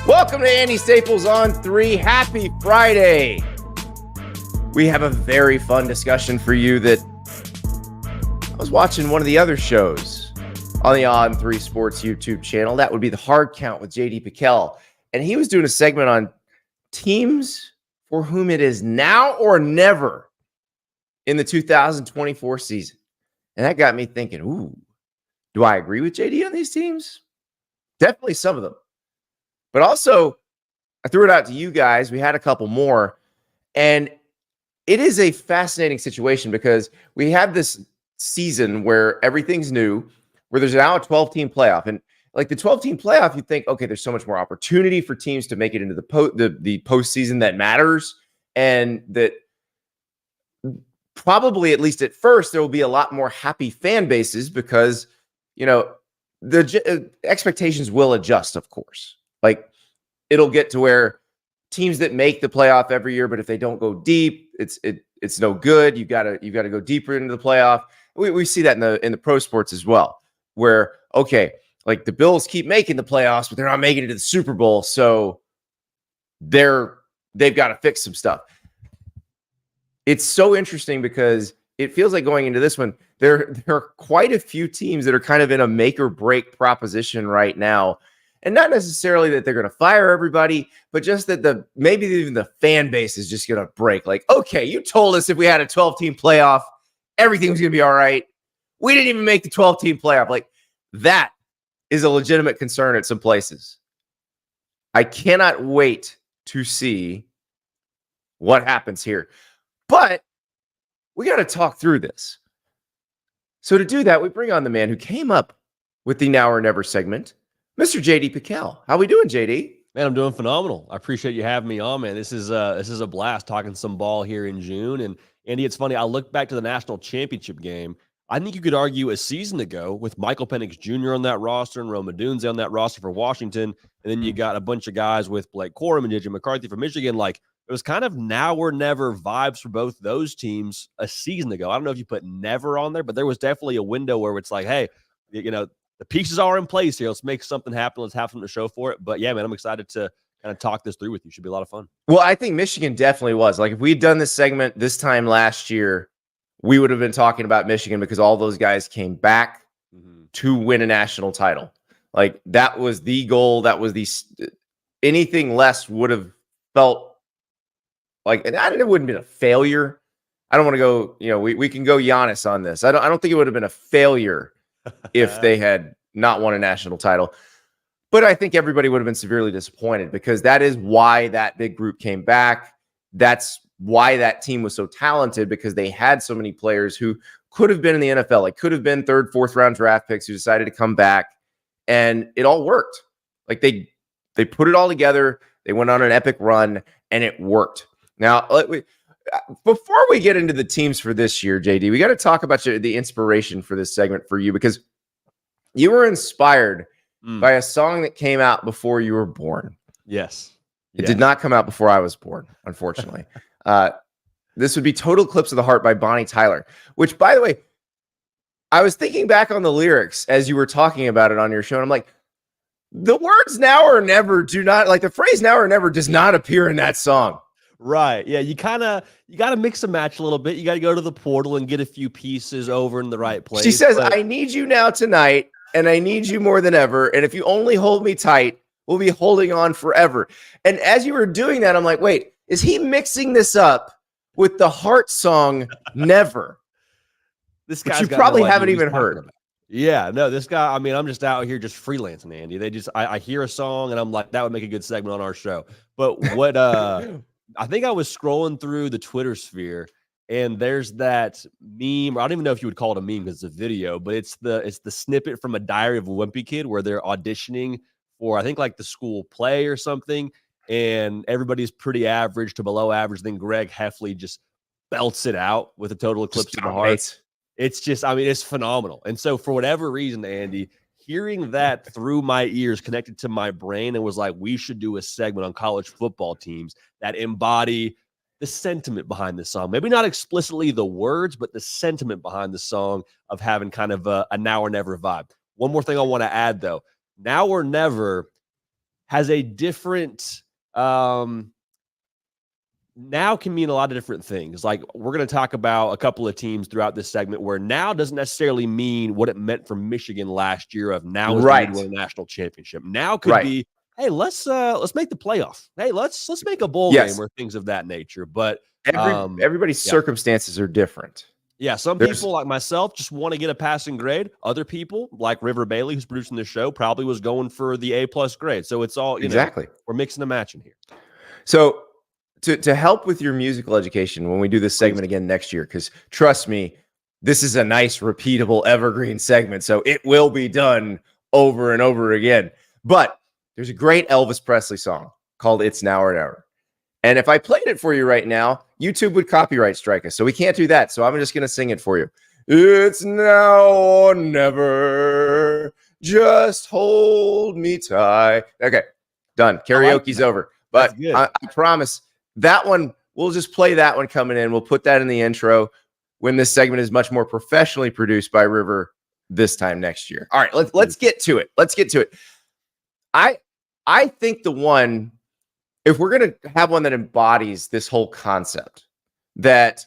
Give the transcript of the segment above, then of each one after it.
Welcome to Andy Staples on 3. Happy Friday. We have a very fun discussion for you that I was watching one of the other shows on the On 3 Sports YouTube channel. That would be the Hard Count with JD Pickell. And he was doing a segment on teams for whom it is now or never in the 2024 season. And that got me thinking, ooh, do I agree with JD on these teams? Definitely some of them. But also, I threw it out to you guys. We had a couple more. And it is a fascinating situation because we have this season where everything's new, where there's now a 12-team playoff. And like the 12-team playoff, you think, okay, there's so much more opportunity for teams to make it into the postseason that matters. And that probably, at least at first, there will be a lot more happy fan bases because, you know, the expectations will adjust, of course. Like, it'll get to where teams that make the playoff every year, but if they don't go deep, it's no good. You gotta go deeper into the playoff. We see that in the pro sports as well, where okay, like the Bills keep making the playoffs, but they're not making it to the Super Bowl, so they've got to fix some stuff. It's so interesting because it feels like going into this one, there are quite a few teams that are kind of in a make or break proposition right now. And not necessarily that they're going to fire everybody, but just that maybe even the fan base is just going to break. Like, okay, you told us if we had a 12-team playoff, everything was going to be all right. We didn't even make the 12-team playoff. Like, that is a legitimate concern at some places. I cannot wait to see what happens here. But we got to talk through this. So to do that, we bring on the man who came up with the Now or Never segment, Mr. JD Pickell. How we doing, JD? Man, I'm doing phenomenal. I appreciate you having me on, man. This is a blast talking some ball here in June. And Andy, it's funny. I look back to the national championship game. I think you could argue a season ago with Michael Penix Jr. on that roster and Rome Odunze on that roster for Washington, and then you got a bunch of guys with Blake Corum and JJ McCarthy from Michigan. Like, it was kind of now or never vibes for both those teams a season ago. I don't know if you put never on there, but there was definitely a window where it's like, hey, you know, the pieces are in place here. Let's make something happen. Let's have something to show for it. But yeah, man, I'm excited to kind of talk this through with you. Should be a lot of fun. Well, I think Michigan definitely was. Like, if we'd done this segment this time last year, we would have been talking about Michigan because all those guys came back to win a national title. Like, that was the goal. That was anything less would have felt like, and it wouldn't have been a failure. I don't want to go, you know, we can go Giannis on this. I don't think it would have been a failure if they had not won a national title. But I think everybody would have been severely disappointed because that is why that big group came back. That's why that team was so talented, because they had so many players who could have been in the NFL, like could have been 3rd, 4th round draft picks who decided to come back, and it all worked. Like they put it all together. They went on an epic run and it worked. Now, before we get into the teams for this year, JD, we got to talk about the inspiration for this segment for you, because you were inspired by a song that came out before you were born. Yes. It did not come out before I was born, unfortunately. This would be Total Eclipse of the Heart by Bonnie Tyler, which, by the way, I was thinking back on the lyrics as you were talking about it on your show, and I'm like, the words now or never do not, like the phrase now or never does not appear in that song. Right. Yeah. You got to mix and match a little bit. You got to go to the portal and get a few pieces over in the right place. She says, I need you now tonight, and I need you more than ever. And if you only hold me tight, we'll be holding on forever. And as you were doing that, I'm like, wait, is he mixing this up with the Heart song Never? This guy you probably haven't even heard. About. Yeah, no, this guy, I mean, I'm just out here just freelancing, Andy. I hear a song and I'm like, that would make a good segment on our show. But what I think I was scrolling through the Twitter sphere, and there's that meme, or I don't even know if you would call it a meme because it's a video, but it's the snippet from A Diary of a Wimpy Kid where they're auditioning for, I think, like the school play or something, and everybody's pretty average to below average. Then Greg Heffley just belts it out with a Total Eclipse of the Heart. It's just, I mean, it's phenomenal. And so for whatever reason, Andy, hearing that through my ears connected to my brain, and was like, we should do a segment on college football teams that embody the sentiment behind the song. Maybe not explicitly the words, but the sentiment behind the song of having kind of a now or never vibe. One more thing I want to add, though. Now or never has a different now can mean a lot of different things. Like, we're going to talk about a couple of teams throughout this segment where now doesn't necessarily mean what it meant for Michigan last year of now is the year to win a national championship. Now could be, hey, let's make the playoff. Hey, let's make a bowl game or things of that nature. But everybody's circumstances are different. Yeah, some people like myself just want to get a passing grade. Other people, like River Bailey, who's producing the show, probably was going for the A+ grade. So it's all, you know, we're mixing and matching here. So to help with your musical education when we do this segment again next year, because trust me, this is a nice, repeatable, evergreen segment. So it will be done over and over again. But there's a great Elvis Presley song called It's Now or Never. And if I played it for you right now, YouTube would copyright strike us. So we can't do that. So I'm just going to sing it for you. It's now or never. Just hold me tight. Okay, done. Karaoke's over. But I promise that one, we'll just play that one coming in. We'll put that in the intro when this segment is much more professionally produced by River this time next year. All right, let's get to it. Let's get to it. I think the one, if we're going to have one that embodies this whole concept, that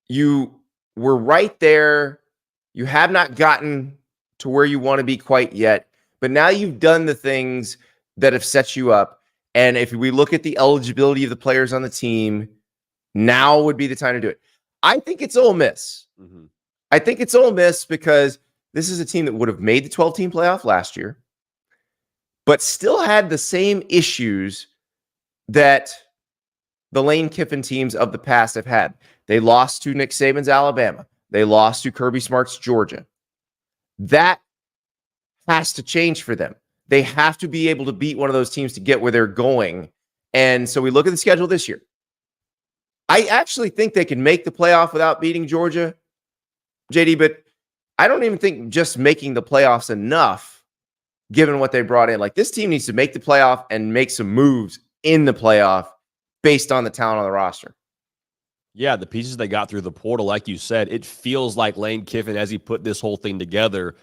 you were right there, you have not gotten to where you want to be quite yet, but now you've done the things that have set you up. And if we look at the eligibility of the players on the team, now would be the time to do it. I think it's Ole Miss. Mm-hmm. I think it's Ole Miss because this is a team that would have made the 12-team playoff last year, but still had the same issues that the Lane Kiffin teams of the past have had. They lost to Nick Saban's Alabama. They lost to Kirby Smart's Georgia. That has to change for them. They have to be able to beat one of those teams to get where they're going. And so we look at the schedule this year. I actually think they can make the playoff without beating Georgia, JD, but I don't even think just making the playoffs enough, given what they brought in. Like, this team needs to make the playoff and make some moves in the playoff based on the talent on the roster. Yeah, the pieces they got through the portal, like you said, it feels like Lane Kiffin, as he put this whole thing together,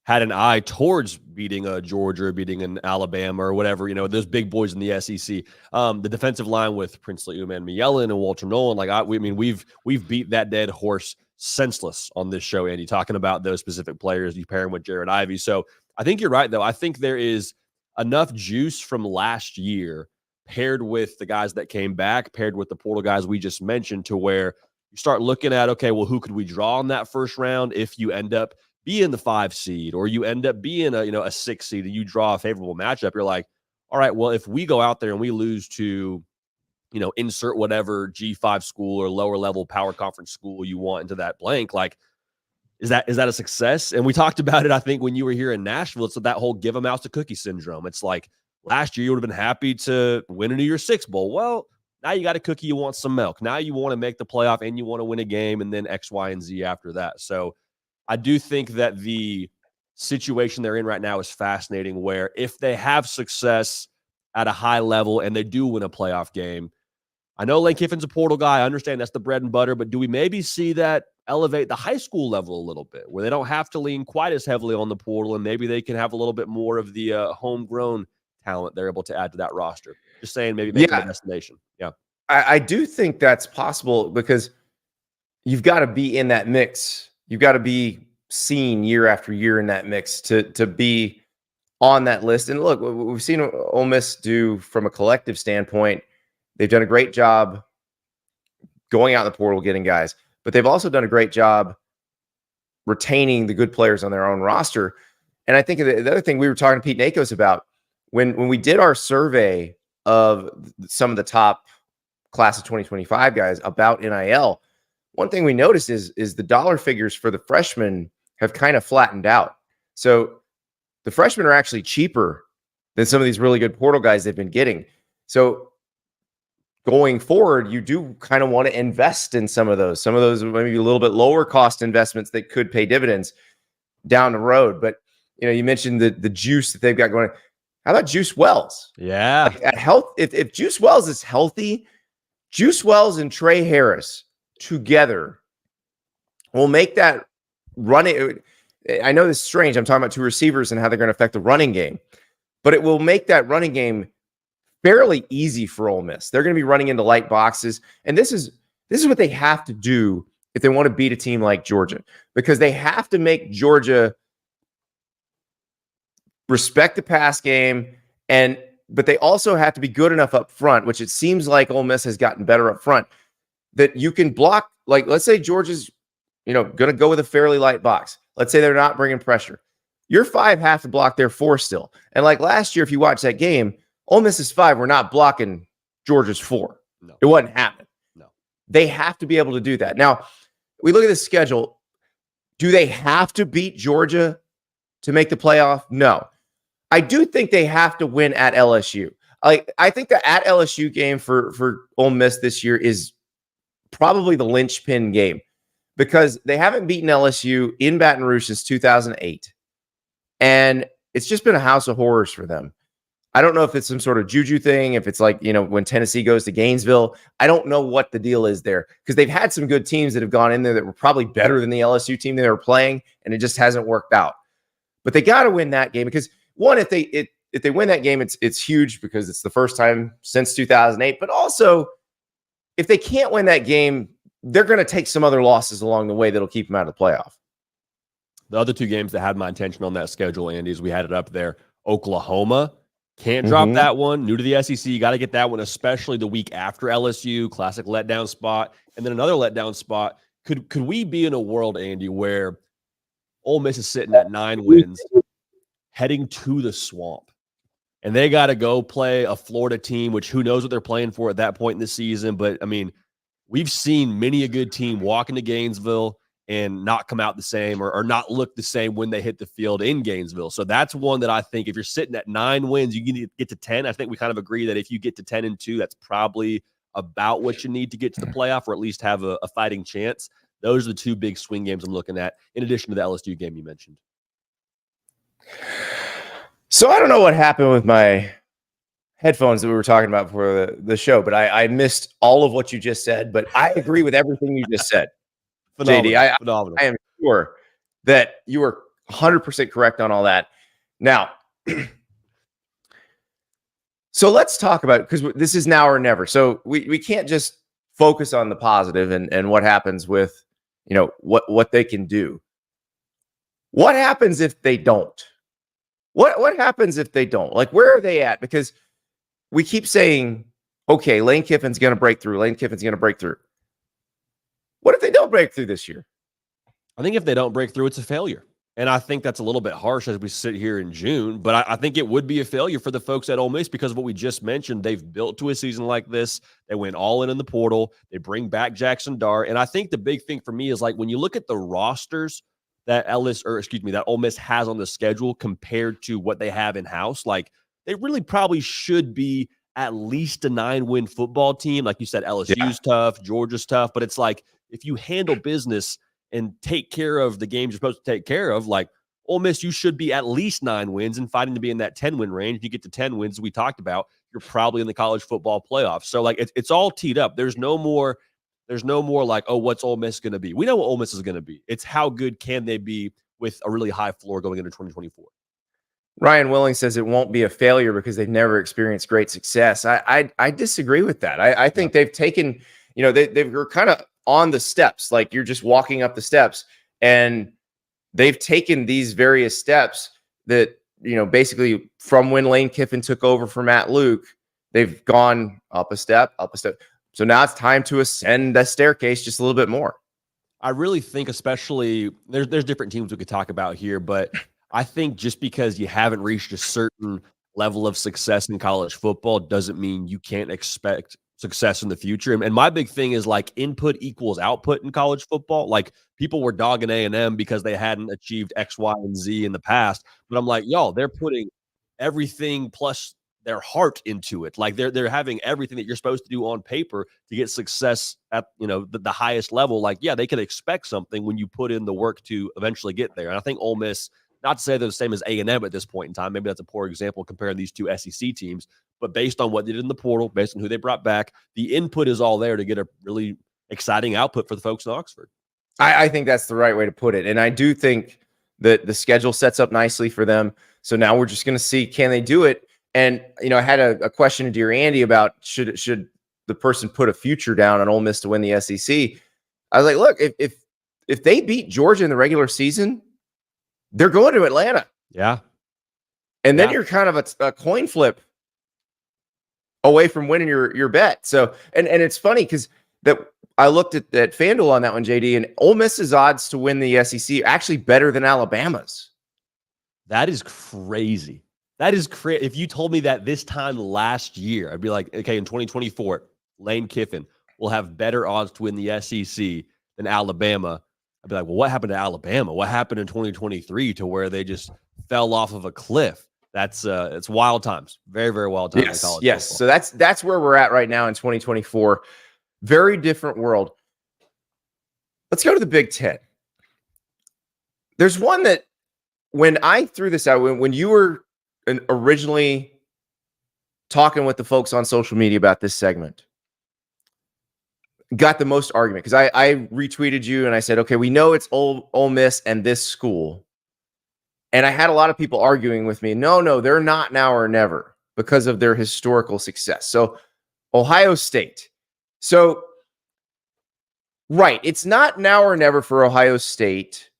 had an eye towards beating a Georgia, beating an Alabama, or whatever, you know, those big boys in the SEC. The defensive line with Princely Uman-Mielen and Walter Nolan, we've beat that dead horse senseless on this show, Andy, talking about those specific players. You pair them with Jared Ivey. So I think you're right, though. I think there is enough juice from last year paired with the guys that came back, paired with the portal guys we just mentioned, to where you start looking at, okay, well, who could we draw in that first round if you end up being the 5 seed, or you end up being a 6 seed, and you draw a favorable matchup? You're like, all right, well, if we go out there and we lose to, insert whatever G5 school or lower level power conference school you want into that blank, like, is that a success? And we talked about it, I think, when you were here in Nashville. It's that whole give them out to cookie syndrome. It's like, last year you would have been happy to win a New Year's Six bowl. Well, now you got a cookie, you want some milk. Now you want to make the playoff and you want to win a game, and then X, Y, and Z after that. So I do think that the situation they're in right now is fascinating, where if they have success at a high level and they do win a playoff game, I know Lane Kiffin's a portal guy. I understand that's the bread and butter, but do we maybe see that elevate the high school level a little bit, where they don't have to lean quite as heavily on the portal, and maybe they can have a little bit more of the homegrown talent they're able to add to that roster? Just saying, maybe make it a destination. Yeah. I do think that's possible, because you've got to be in that mix. You've got to be seen year after year in that mix to be on that list. And look, what we've seen Ole Miss do from a collective standpoint, they've done a great job going out in the portal, getting guys, but they've also done a great job retaining the good players on their own roster. And I think the other thing we were talking to Pete Nakos about, when we did our survey of some of the top class of 2025 guys about NIL, one thing we noticed is the dollar figures for the freshmen have kind of flattened out. So the freshmen are actually cheaper than some of these really good portal guys they've been getting. So going forward, you do kind of want to invest in some of those maybe a little bit lower cost investments that could pay dividends down the road. But you mentioned the juice that they've got going. How about Juice Wells? Yeah. Like, at health, if Juice Wells is healthy, Juice Wells and Trey Harris together will make that running. I know this is strange. I'm talking about two receivers and how they're going to affect the running game. but it will make that running game fairly easy for Ole Miss. They're going to be running into light boxes, and this is what they have to do if they want to beat a team like Georgia, because they have to make Georgia respect the pass game, but they also have to be good enough up front, which it seems like Ole Miss has gotten better up front, that you can block. Like, let's say Georgia's, going to go with a fairly light box. Let's say they're not bringing pressure. Your 5 have to block their 4 still. And like last year, if you watch that game, Ole Miss's 5 were not blocking Georgia's 4. No. It wasn't happening. No. They have to be able to do that. Now, we look at the schedule. Do they have to beat Georgia to make the playoff? No. I do think they have to win at LSU. I think the at LSU game for Ole Miss this year is probably the linchpin game, because they haven't beaten LSU in Baton Rouge since 2008. And it's just been a house of horrors for them. I don't know if it's some sort of juju thing, if it's like, when Tennessee goes to Gainesville. I don't know what the deal is there, because they've had some good teams that have gone in there that were probably better than the LSU team they were playing, and it just hasn't worked out. But they got to win that game, because one, if they win that game, it's huge, because it's the first time since 2008. But also, if they can't win that game, they're going to take some other losses along the way that'll keep them out of the playoff. The other 2 games that had my attention on that schedule, Andy, is we had it up there. Oklahoma, can't drop that one. New to the SEC, you got to get that one, especially the week after LSU. Classic letdown spot. And then another letdown spot. Could we be in a world, Andy, where Ole Miss is sitting at 9 wins, heading to the Swamp, and they got to go play a Florida team, which who knows what they're playing for at that point in the season. But, I mean, we've seen many a good team walk into Gainesville and not come out the same, or not look the same when they hit the field in Gainesville. So that's one that I think if you're sitting at 9 wins, you need to get to 10. I think we kind of agree that if you get to 10-2, that's probably about what you need to get to the playoff, or at least have a fighting chance. Those are the 2 big swing games I'm looking at, in addition to the LSU game you mentioned. So I don't know what happened with my headphones that we were talking about before the show, but I missed all of what you just said. But I agree with everything you just said. Phenomenal. JD, Phenomenal. I am sure that you are 100% correct on all that. Now, so let's talk about, because this is now or never. So we can't just focus on the positive and what happens with, what they can do. What happens if they don't? What happens if they don't? Like, where are they at? Because we keep saying, okay, Lane Kiffin's going to break through. Lane Kiffin's going to break through. What if they don't break through this year? I think if they don't break through, it's a failure. And I think that's a little bit harsh as we sit here in June, but I think it would be a failure for the folks at Ole Miss, because of what we just mentioned. They've built to a season like this. They went all in the portal. They bring back Jackson Dart. And I think the big thing for me is, like, when you look at the rosters that Ole Miss has on the schedule compared to what they have in-house, like, they really probably should be at least a 9-win football team. Like you said, LSU's tough, Georgia's tough, but it's like, if you handle business and take care of the games you're supposed to take care of, like Ole Miss, you should be at least 9 wins and fighting to be in that 10-win range. You get to 10 wins, we talked about, you're probably in the college football playoff. So, like, it's all teed up. There's no more like, oh, what's Ole Miss going to be? We know what Ole Miss is going to be. It's how good can they be with a really high floor going into 2024. Ryan Willing says it won't be a failure because they've never experienced great success. I disagree with that. I think they've taken, they were kind of on the steps, like you're just walking up the steps, and they've taken these various steps that, basically from when Lane Kiffin took over for Matt Luke, they've gone up a step, up a step. So now it's time to ascend that staircase just a little bit more. I really think, especially there's different teams we could talk about here, but I think just because you haven't reached a certain level of success in college football doesn't mean you can't expect success in the future. And my big thing is, like, input equals output in college football. Like, people were dogging A&M because they hadn't achieved X, Y, and Z in the past. But I'm like, y'all, they're putting everything plus their heart into it. Like, they're having everything that you're supposed to do on paper to get success at, the highest level. Like, yeah, they can expect something when you put in the work to eventually get there. And I think Ole Miss, not to say they're the same as A&M at this point in time, maybe that's a poor example comparing these two SEC teams, but based on what they did in the portal, based on who they brought back, the input is all there to get a really exciting output for the folks in Oxford. I think that's the right way to put it. And I do think that the schedule sets up nicely for them. So now we're just going to see, can they do it? And, I had a question to Dear Andy about should the person put a future down on Ole Miss to win the SEC. I was like, look, if they beat Georgia in the regular season, they're going to Atlanta. Yeah. And then you're kind of a coin flip away from winning your bet. So, and it's funny because that I looked at FanDuel on that one, JD, and Ole Miss's odds to win the SEC are actually better than Alabama's. That is crazy. That is crazy. If you told me that this time last year, I'd be like, okay, in 2024, Lane Kiffin will have better odds to win the SEC than Alabama. I'd be like, well, what happened to Alabama? What happened in 2023 to where they just fell off of a cliff? That's it's wild times. Very, very wild times in college yes. football. So that's where we're at right now in 2024. Very different world. Let's go to the Big Ten. There's one that when I threw this out, when you were originally talking with the folks on social media about this segment, got the most argument because I retweeted you and I said, okay, we know it's Ole Miss and this school. And I had a lot of people arguing with me. No, they're not now or never because of their historical success. So Ohio State. So, right, it's not now or never for Ohio State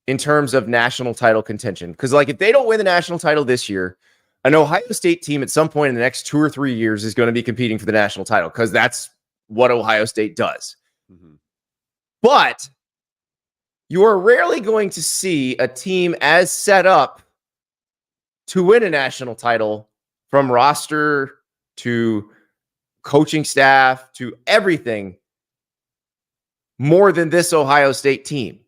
in terms of national title contention. Because, like, if they don't win the national title this year, an Ohio State team at some point in the next 2 or 3 years is going to be competing for the national title because that's what Ohio State does. Mm-hmm. But you are rarely going to see a team as set up to win a national title from roster to coaching staff to everything more than this Ohio State team.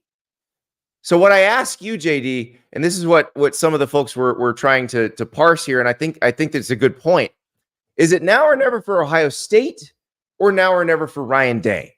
So what I ask you, JD, and this is what some of the folks were trying to parse here, and I think that's a good point. Is it now or never for Ohio State or now or never for Ryan Day?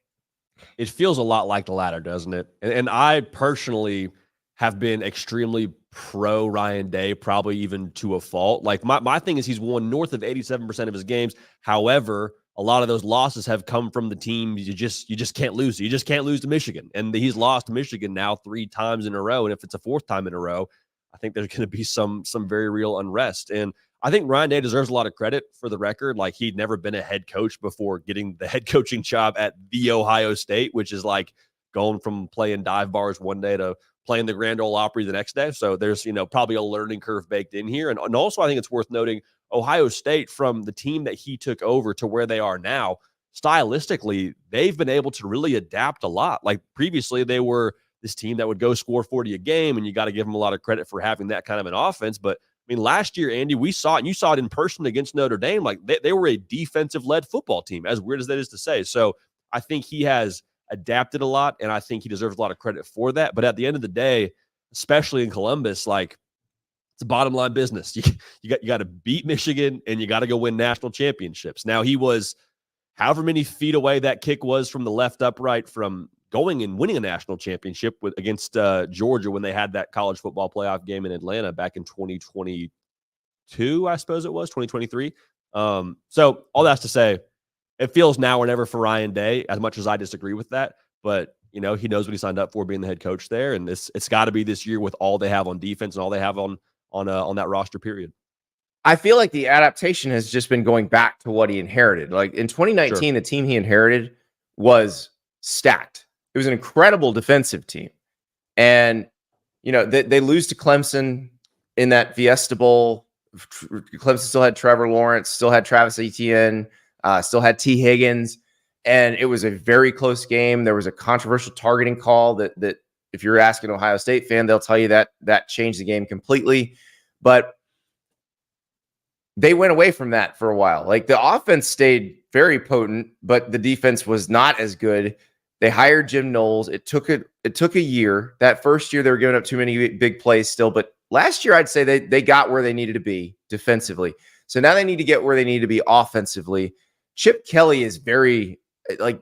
It feels a lot like the latter, doesn't it? And I personally have been extremely pro Ryan Day, probably even to a fault. Like my thing is he's won north of 87% of his games. However, a lot of those losses have come from the teams you just can't lose. You just can't lose to Michigan. And he's lost to Michigan now 3 times in a row. And if it's a 4th time in a row, I think there's going to be some very real unrest. And I think Ryan Day deserves a lot of credit for the record. Like, he'd never been a head coach before getting the head coaching job at The Ohio State, which is like going from playing dive bars one day to playing the Grand Ole Opry the next day. So there's, probably a learning curve baked in here. And also I think it's worth noting Ohio State, from the team that he took over to where they are now, stylistically, they've been able to really adapt a lot. Like, previously they were this team that would go score 40 a game, and you got to give them a lot of credit for having that kind of an offense. But I mean, last year, Andy, we saw it, and you saw it in person against Notre Dame. Like, they were a defensive-led football team, as weird as that is to say. So I think he has adapted a lot, and I think he deserves a lot of credit for that. But at the end of the day, especially in Columbus, like, it's a bottom line business. You got to beat Michigan, and you got to go win national championships. Now, he was however many feet away that kick was from the left upright from going and winning a national championship against Georgia when they had that college football playoff game in Atlanta back in 2022, I suppose it was, 2023. So all that's to say, it feels now or never for Ryan Day, as much as I disagree with that. But, he knows what he signed up for, being the head coach there. And it's got to be this year with all they have on defense and all they have on that roster, period. I feel like the adaptation has just been going back to what he inherited. Like, in 2019, sure, the team he inherited was stacked. It was an incredible defensive team. And, they lose to Clemson in that Fiesta Bowl. Clemson still had Trevor Lawrence, still had Travis Etienne, still had T. Higgins. And it was a very close game. There was a controversial targeting call that if you're asking an Ohio State fan, they'll tell you that changed the game completely. But they went away from that for a while. Like, the offense stayed very potent, but the defense was not as good. They hired Jim Knowles. It took a year. That first year, they were giving up too many big plays still. But last year, I'd say they got where they needed to be defensively. So now they need to get where they need to be offensively. Chip Kelly is very, like,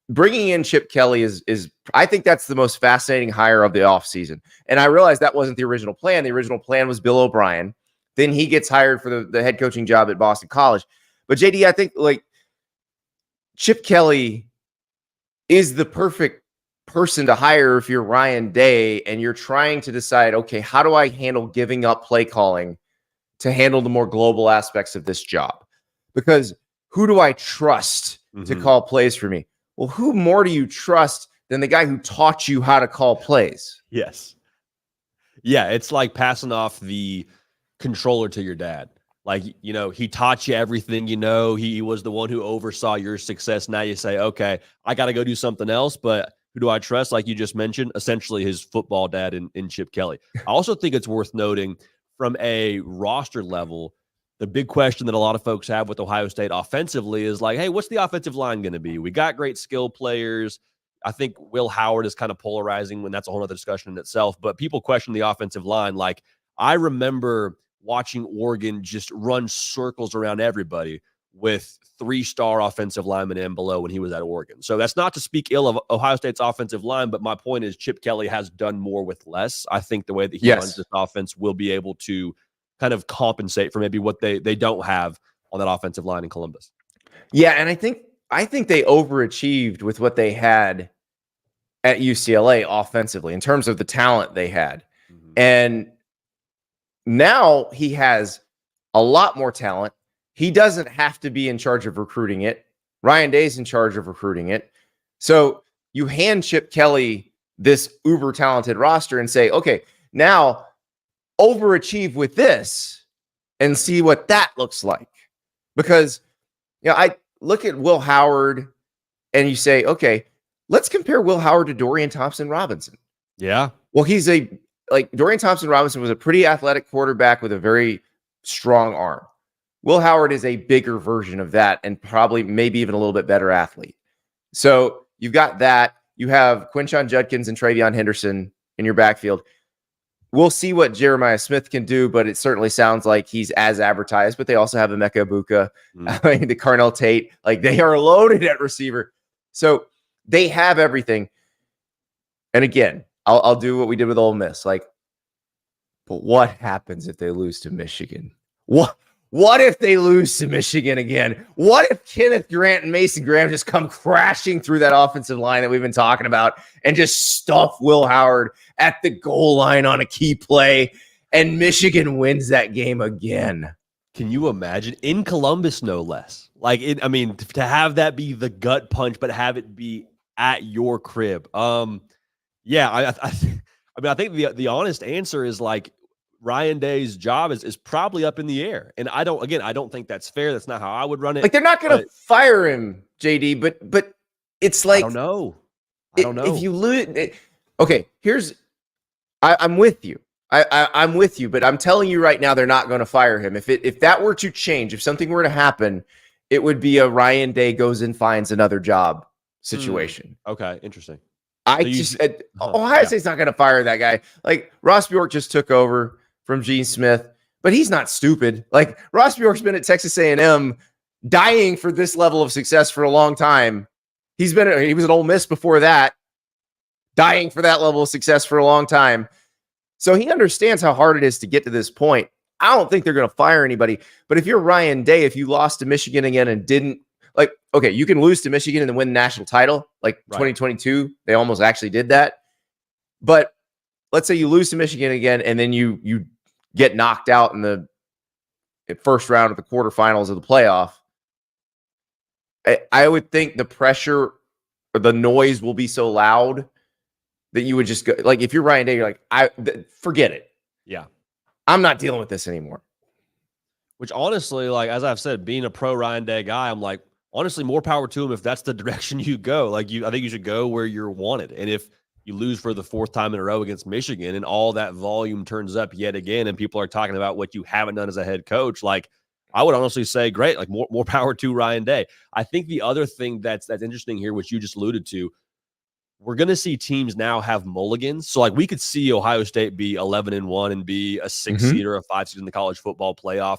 bringing in Chip Kelly is I think that's the most fascinating hire of the offseason. And I realized that wasn't the original plan. The original plan was Bill O'Brien. Then he gets hired for the head coaching job at Boston College. But JD, I think, like, Chip Kelly is the perfect person to hire if you're Ryan Day and you're trying to decide, okay, how do I handle giving up play calling to handle the more global aspects of this job. Because who do I trust to call plays for me? Well, who more do you trust than the guy who taught you how to call plays? Yes. Yeah, it's like passing off the controller to your dad. Like, you know, he taught you everything, you know, he was the one who oversaw your success. Now you say, okay, I got to go do something else, but who do I trust? Like you just mentioned, essentially his football dad in Chip Kelly. I also think it's worth noting from a roster level, the big question that a lot of folks have with Ohio State offensively is like, hey, what's the offensive line going to be? We got great skill players. I think Will Howard is kind of polarizing when that's a whole other discussion in itself, but people question the offensive line. Like I remember watching Oregon just run circles around everybody with 3-star offensive linemen and below when he was at Oregon. So that's not to speak ill of Ohio State's offensive line, but my point is Chip Kelly has done more with less. I think the way that he runs this offense will be able to kind of compensate for maybe what they don't have on that offensive line in Columbus. Yeah, and I think they overachieved with what they had at UCLA offensively in terms of the talent they had. And now he has a lot more talent. He doesn't have to be in charge of recruiting it. Ryan Day's in charge of recruiting it. So you hand Chip Kelly this uber talented roster and say, okay, now overachieve with this and see what that looks like. Because, you know, I look at Will Howard and you say, okay, let's compare Will Howard to Dorian Thompson-Robinson. Yeah. Well, Dorian Thompson-Robinson was a pretty athletic quarterback with a very strong arm. Will Howard is a bigger version of that and probably maybe even a little bit better athlete. So you've got that. You have Quinshon Judkins and Travion Henderson in your backfield. We'll see what Jeremiah Smith can do, but it certainly sounds like he's as advertised. But they also have Emeka Ibuka, the Carnell Tate. Like they are loaded at receiver. So they have everything. And again, I'll do what we did with Ole Miss. Like, but what happens if they lose to Michigan? What if they lose to Michigan again? What if Kenneth Grant and Mason Graham just come crashing through that offensive line that we've been talking about and just stuff Will Howard at the goal line on a key play and Michigan wins that game again? Can you imagine? In Columbus, no less. Like, to have that be the gut punch, but have it be at your crib. Yeah, I think the honest answer is like, Ryan Day's job is probably up in the air. And I don't think that's fair. That's not how I would run it. Like they're not going to fire him, JD, but it's like, I don't know. If you lose, okay, I'm with you. I'm with you, but I'm telling you right now, they're not going to fire him. If that were to change, if something were to happen, it would be a Ryan Day goes and finds another job situation. Okay. Interesting. Ohio State's not going to fire that guy. Like Ross Bjork just took over from Gene Smith, but he's not stupid. Like Ross Bjork's been at Texas A&M dying for this level of success for a long time. He was at Ole Miss before that, dying for that level of success for a long time. So he understands how hard it is to get to this point. I don't think they're going to fire anybody, but if you're Ryan Day, if you lost to Michigan again and didn't, like, okay, you can lose to Michigan and then win the national title. Like 2022, they almost actually did that. But let's say you lose to Michigan again, and then you get knocked out in the first round of the quarterfinals of the playoff. I would think the pressure or the noise will be so loud that you would just go, like, if you're Ryan Day, you're like, forget it. Yeah. I'm not dealing with this anymore. Which honestly, like, as I've said, being a pro Ryan Day guy, I'm like, honestly, more power to him if that's the direction you go. Like, I think you should go where you're wanted. And if you lose for the fourth time in a row against Michigan and all that volume turns up yet again and people are talking about what you haven't done as a head coach, like, I would honestly say, great, like more power to Ryan Day. I think the other thing that's interesting here, which you just alluded to, we're going to see teams now have mulligans. So, like, we could see Ohio State be 11-1 and be a 6 seed or a 5 seed in the college football playoff.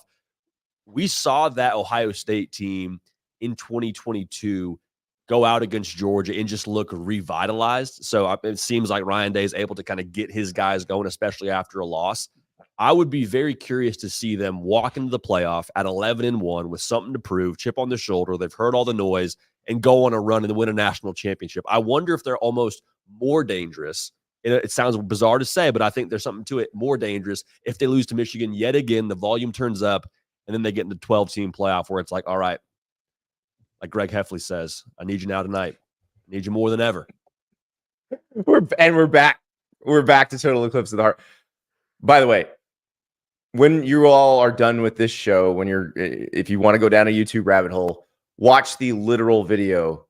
We saw that Ohio State team in 2022 go out against Georgia and just look revitalized. So it seems like Ryan Day is able to kind of get his guys going, especially after a loss. I would be very curious to see them walk into the playoff at 11-1 with something to prove, chip on the shoulder. They've heard all the noise and go on a run and win a national championship. I wonder if they're almost more dangerous It sounds bizarre to say, but I think there's something to it more dangerous. If they lose to Michigan yet again, the volume turns up, and then they get into 12-team playoff where it's like, all right, like Greg Heffley says, I need you now tonight. I need you more than ever. We're back. We're back to Total Eclipse of the Heart. By the way, when you all are done with this show, if you want to go down a YouTube rabbit hole, watch the literal video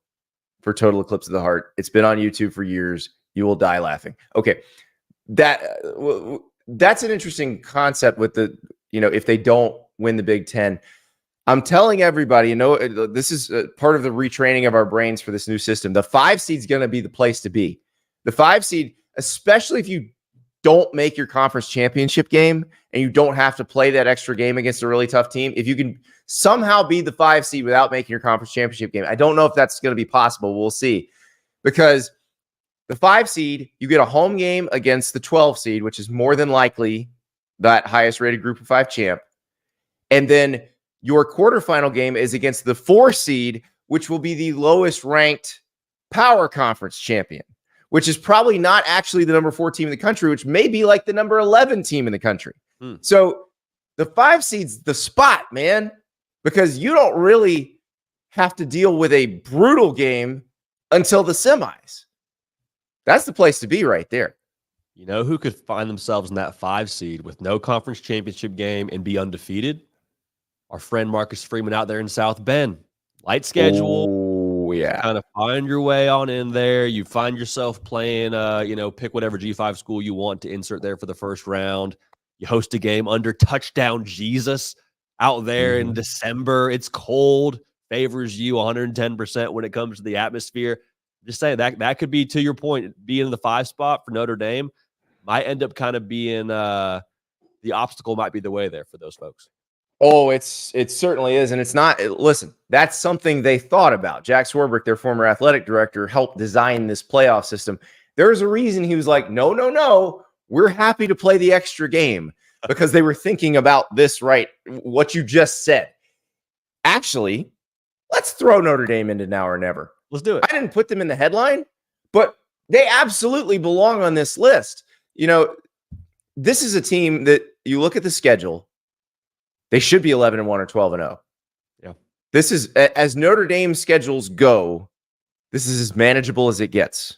for Total Eclipse of the Heart. It's been on YouTube for years. You will die laughing. Okay. That's an interesting concept with if they don't win the Big Ten. I'm telling everybody, this is part of the retraining of our brains for this new system. The 5 seed is going to be the place to be. The 5 seed, especially if you don't make your conference championship game and you don't have to play that extra game against a really tough team. If you can somehow be the 5 seed without making your conference championship game, I don't know if that's going to be possible. We'll see. Because the 5 seed, you get a home game against the 12 seed, which is more than likely that highest rated group of 5 champ. And then your quarterfinal game is against the 4 seed, which will be the lowest ranked power conference champion, which is probably not actually the number 4 team in the country, which may be like the number 11 team in the country. So the 5 seed's the spot, man, because you don't really have to deal with a brutal game until the semis. That's the place to be right there. You know who could find themselves in that 5 seed with no conference championship game and be undefeated? Our friend Marcus Freeman out there in South Bend. Light schedule. Oh, yeah. Kind of find your way on in there. You find yourself playing, pick whatever G5 school you want to insert there for the first round. You host a game under touchdown Jesus out there in December. It's cold, favors you 110% when it comes to the atmosphere. Just saying that could be, to your point, being in the 5 spot for Notre Dame might end up kind of being the obstacle might be the way there for those folks. Oh, it certainly is. And it's not, listen, that's something they thought about. Jack Swarbrick, their former athletic director, helped design this playoff system. There's a reason he was like, no, we're happy to play the extra game, because they were thinking about this, right? What you just said. Actually, let's throw Notre Dame into now or never. Let's do it. I didn't put them in the headline, but they absolutely belong on this list. This is a team that you look at the schedule, they should be 11-1 or 12-0. Yeah. This is, as Notre Dame schedules go, this is as manageable as it gets.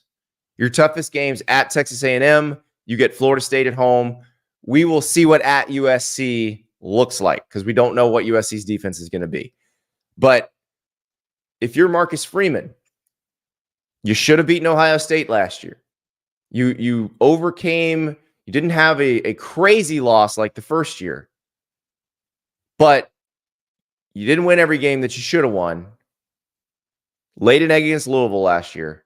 Your toughest games at Texas A&M, you get Florida State at home. We will see what at USC looks like, because we don't know what USC's defense is going to be. But if you're Marcus Freeman, you should have beaten Ohio State last year. You overcame, you didn't have a crazy loss like the first year. But you didn't win every game that you should have won. Laid an egg against Louisville last year.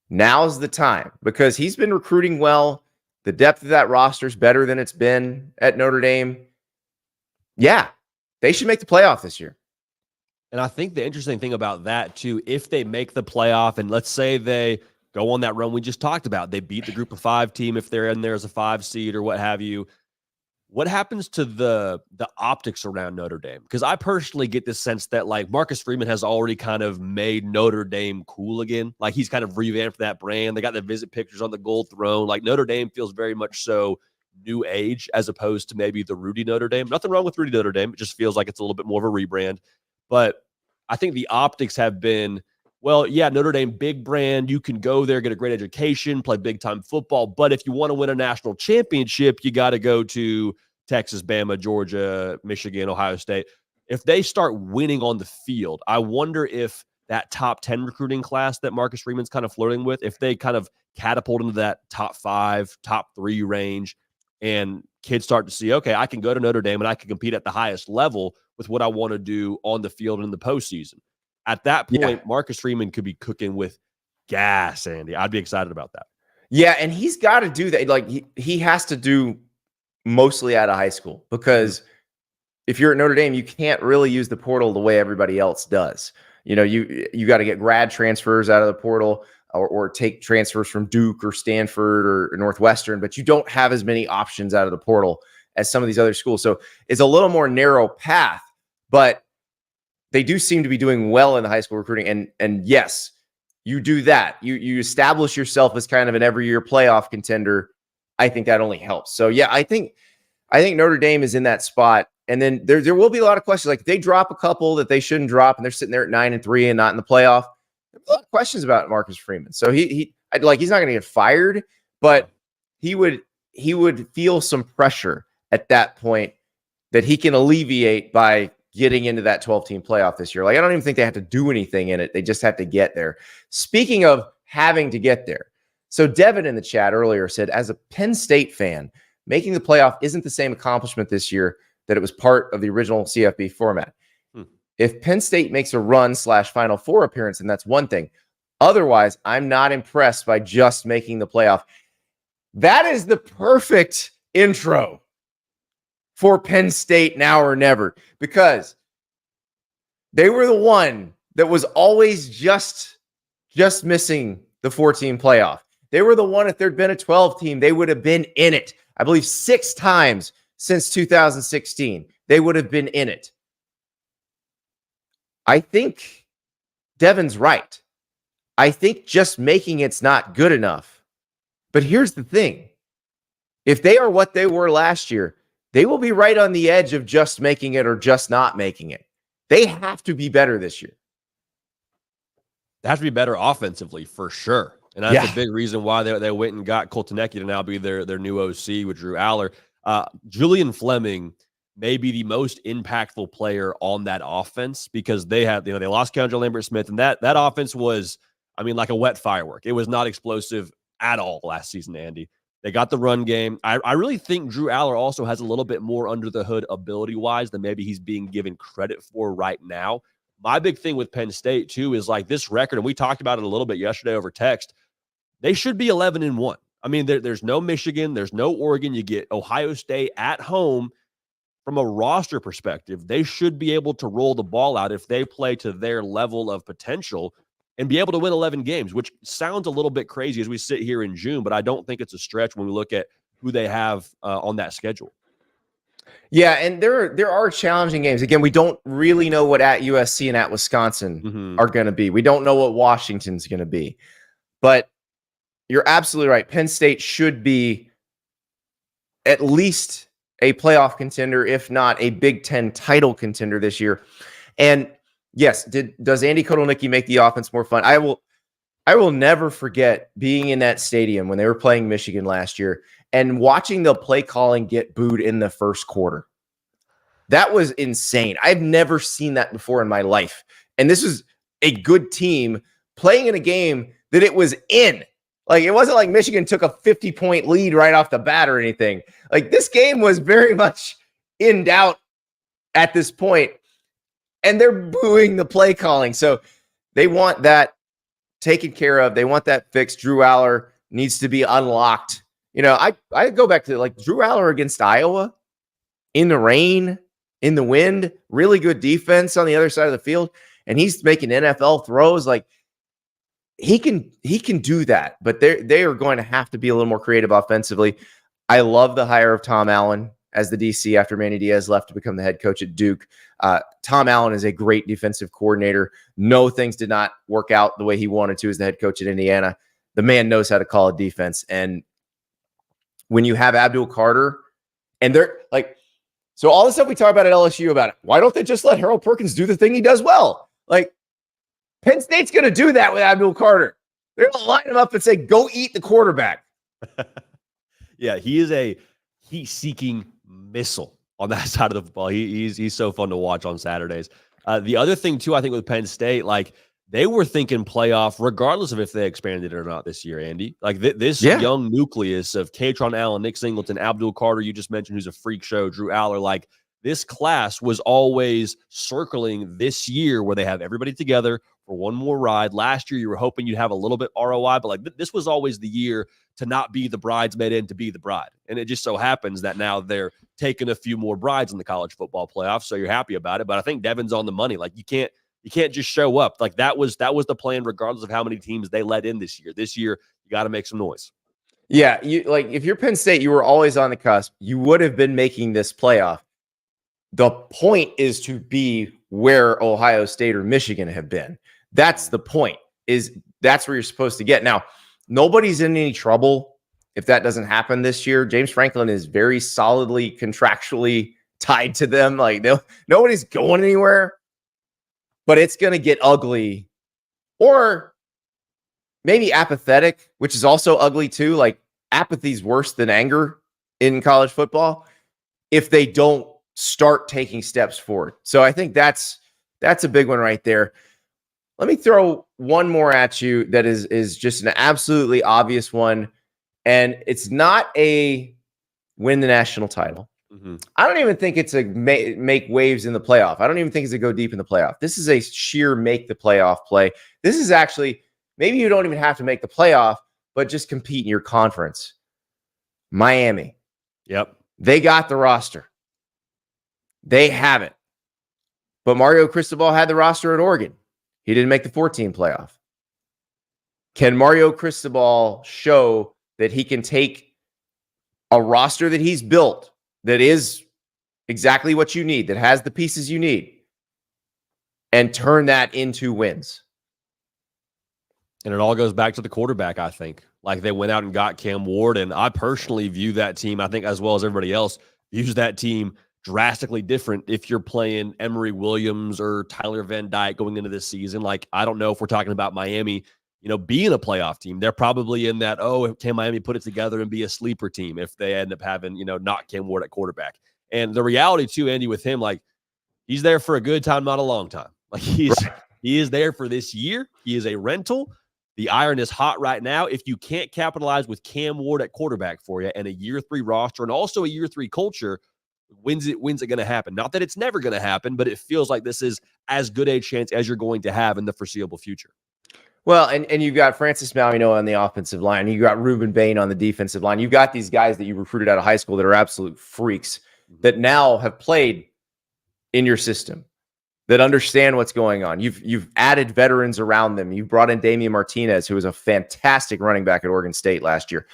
Now's the time, because he's been recruiting well. The depth of that roster is better than it's been at Notre Dame. Yeah, they should make the playoff this year. And I think the interesting thing about that, too, if they make the playoff, and let's say they go on that run we just talked about, they beat the group of 5 team if they're in there as a 5 seed or what have you. What happens to the optics around Notre Dame? Because I personally get this sense that, like, Marcus Freeman has already kind of made Notre Dame cool again. Like, he's kind of revamped that brand. They got the visit pictures on the gold throne. Like, Notre Dame feels very much so new age as opposed to maybe the Rudy Notre Dame. Nothing wrong with Rudy Notre Dame. It just feels like it's a little bit more of a rebrand. But I think the optics have been, well, yeah, Notre Dame, big brand. You can go there, get a great education, play big-time football. But if you want to win a national championship, you got to go to Texas, Bama, Georgia, Michigan, Ohio State. If they start winning on the field, I wonder if that top 10 recruiting class that Marcus Freeman's kind of flirting with, if they kind of catapult into that top 5, top 3 range, and kids start to see, okay, I can go to Notre Dame and I can compete at the highest level with what I want to do on the field in the postseason. At that point, Marcus Freeman could be cooking with gas, Andy. I'd be excited about that. Yeah, and he's got to do that. Like, he has to do mostly out of high school, because if you're at Notre Dame, you can't really use the portal the way everybody else does. You got to get grad transfers out of the portal or take transfers from Duke or Stanford or Northwestern, but you don't have as many options out of the portal as some of these other schools. So it's a little more narrow path, but they do seem to be doing well in the high school recruiting. And yes, you do that. You establish yourself as kind of an every year playoff contender. I think that only helps. So yeah, I think Notre Dame is in that spot. And then there will be a lot of questions. Like if they drop a couple that they shouldn't drop and they're sitting there at 9-3 and not in the playoff, there's a lot of questions about Marcus Freeman. So he's not going to get fired, but he would feel some pressure at that point that he can alleviate by getting into that 12-team playoff this year. Like, I don't even think they have to do anything in it. They just have to get there. Speaking of having to get there. So Devin in the chat earlier said, as a Penn State fan, making the playoff isn't the same accomplishment this year that it was part of the original CFB format. If Penn State makes a run / Final Four appearance, then that's one thing. Otherwise, I'm not impressed by just making the playoff. That is the perfect intro for Penn State now or never, because they were the one that was always just missing the 14 playoff. They were the one, if there'd been a 12 team, they would have been in it. I believe 6 times since 2016, they would have been in it. I think Devin's right. I think just making it's not good enough. But here's the thing. If they are what they were last year, they will be right on the edge of just making it or just not making it. They have to be better this year. They have to be better offensively for sure. And that's a big reason why they went and got Coltonecki to now be their new OC with Drew Aller. Julian Fleming may be the most impactful player on that offense because they lost Kendra Lambert-Smith, and that offense was, like a wet firework. It was not explosive at all last season, Andy. They got the run game. I really think Drew Aller also has a little bit more under the hood ability-wise than maybe he's being given credit for right now. My big thing with Penn State, too, is like this record, and we talked about it a little bit yesterday over text. They should be 11-1. There's no Michigan. There's no Oregon. You get Ohio State at home. From a roster perspective, they should be able to roll the ball out if they play to their level of potential and be able to win 11 games, which sounds a little bit crazy as we sit here in June, but I don't think it's a stretch when we look at who they have on that schedule. Yeah, and there are challenging games. Again, we don't really know what at USC and at Wisconsin are going to be. We don't know what Washington's going to be. But you're absolutely right. Penn State should be at least a playoff contender, if not a Big Ten title contender this year. And yes, does Andy Kotelnicki make the offense more fun? I will never forget being in that stadium when they were playing Michigan last year and watching the play calling get booed in the first quarter. That was insane. I've never seen that before in my life. And this was a good team playing in a game that it was in. Like, it wasn't like Michigan took a 50-point lead right off the bat or anything. Like, this game was very much in doubt at this point, and they're booing the play calling. So they want that taken care of. They want that fixed. Drew Aller needs to be unlocked. I go back to like Drew Aller against Iowa in the rain, in the wind, really good defense on the other side of the field, and he's making NFL throws. Like, he can do that, but they are going to have to be a little more creative offensively. I love the hire of Tom Allen as the DC after Manny Diaz left to become the head coach at Duke. Tom Allen is a great defensive coordinator. No, things did not work out the way he wanted to as the head coach at Indiana. The man knows how to call a defense. And when you have Abdul Carter, and they're like, so all the stuff we talk about at LSU about it, why don't they just let Harold Perkins do the thing he does well? Like, Penn State's going to do that with Abdul Carter. They're going to line him up and say, go eat the quarterback. Yeah, he is a heat-seeking missile on that side of the football. He's so fun to watch on Saturdays. The other thing, too, I think with Penn State, like, they were thinking playoff regardless of if they expanded it or not this year, Andy. Like, this young nucleus of Katron Allen, Nick Singleton, Abdul Carter, you just mentioned, who's a freak show, Drew Aller, like, this class was always circling this year where they have everybody together for one more ride. Last year, you were hoping you'd have a little bit ROI, but like this was always the year to not be the bridesmaid and to be the bride. And it just so happens that now they're taking a few more brides in the college football playoffs, so you're happy about it. But I think Devin's on the money. Like, you can't just show up. Like, that was the plan regardless of how many teams they let in this year. This year, you got to make some noise. Yeah, if you're Penn State, you were always on the cusp. You would have been making this playoff. The point is to be where Ohio State or Michigan have been. That's the point, is that's where you're supposed to get. Now, nobody's in any trouble if that doesn't happen this year. James Franklin is very solidly contractually tied to them. Like nobody's going anywhere, but it's going to get ugly or maybe apathetic, which is also ugly too. Like apathy's worse than anger in college football if they don't start taking steps forward. So I think that's a big one right there. Let me throw one more at you that is just an absolutely obvious one. And it's not a win the national title. Mm-hmm. I don't even think it's a make waves in the playoff. I don't even think it's a go deep in the playoff. This is a sheer make the playoff play. This is actually, maybe you don't even have to make the playoff, but just compete in your conference. Miami. Yep. They got the roster. They have it. But Mario Cristobal had the roster at Oregon. He didn't make the 14 playoff. Can Mario Cristobal show that he can take a roster that he's built that is exactly what you need, that has the pieces you need, and turn that into wins? And it all goes back to the quarterback, I think. Like they went out and got Cam Ward, and I personally view that team, I think as well as everybody else, views that team drastically different if you're playing Emory Williams or Tyler Van Dyke going into this season. Like, I don't know if we're talking about Miami, being a playoff team. They're probably in that, can Miami put it together and be a sleeper team if they end up having, not Cam Ward at quarterback. And the reality too, Andy, with him, like he's there for a good time, not a long time. Like he is there for this year. He is a rental. The iron is hot right now. If you can't capitalize with Cam Ward at quarterback for you and a year 3 roster and also a year 3 culture, when's it going to happen? Not that it's never going to happen, but it feels like this is as good a chance as you're going to have in the foreseeable future. Well, and you've got Francis Malino on the offensive line. You've got Ruben Bain on the defensive line. You've got these guys that you recruited out of high school that are absolute freaks that now have played in your system, that understand what's going on. You've added veterans around them. You brought in Damian Martinez, who was a fantastic running back at Oregon State last year.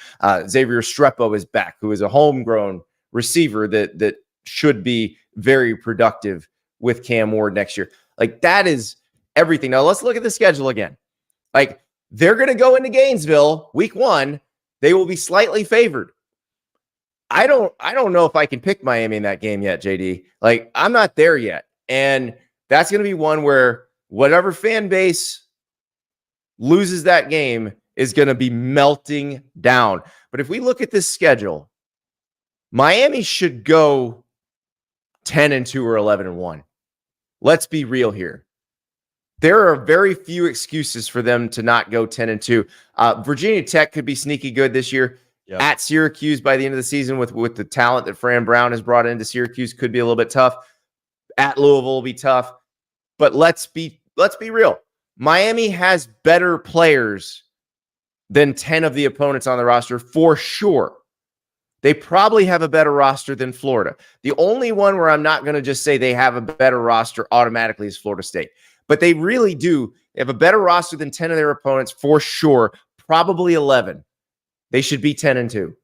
Xavier Strepo is back, who is a homegrown receiver that should be very productive with Cam Ward next year. Like that is everything. Now let's look at the schedule again. Like they're going to go into Gainesville week 1. They will be slightly favored. I don't know if I can pick Miami in that game yet, JD. Like I'm not there yet. And that's going to be one where whatever fan base loses that game is going to be melting down. But if we look at this schedule, Miami should go 10-2 or 11-1. Let's be real here. There are very few excuses for them to not go 10-2. Virginia Tech could be sneaky good this year. Yep. At Syracuse by the end of the season with the talent that Fran Brown has brought into Syracuse could be a little bit tough. At Louisville will be tough. But let's be real. Miami has better players than 10 of the opponents on the roster for sure. They probably have a better roster than Florida. The only one where I'm not going to just say they have a better roster automatically is Florida State. But they really do. They have a better roster than 10 of their opponents for sure, probably 11. They should be 10-2.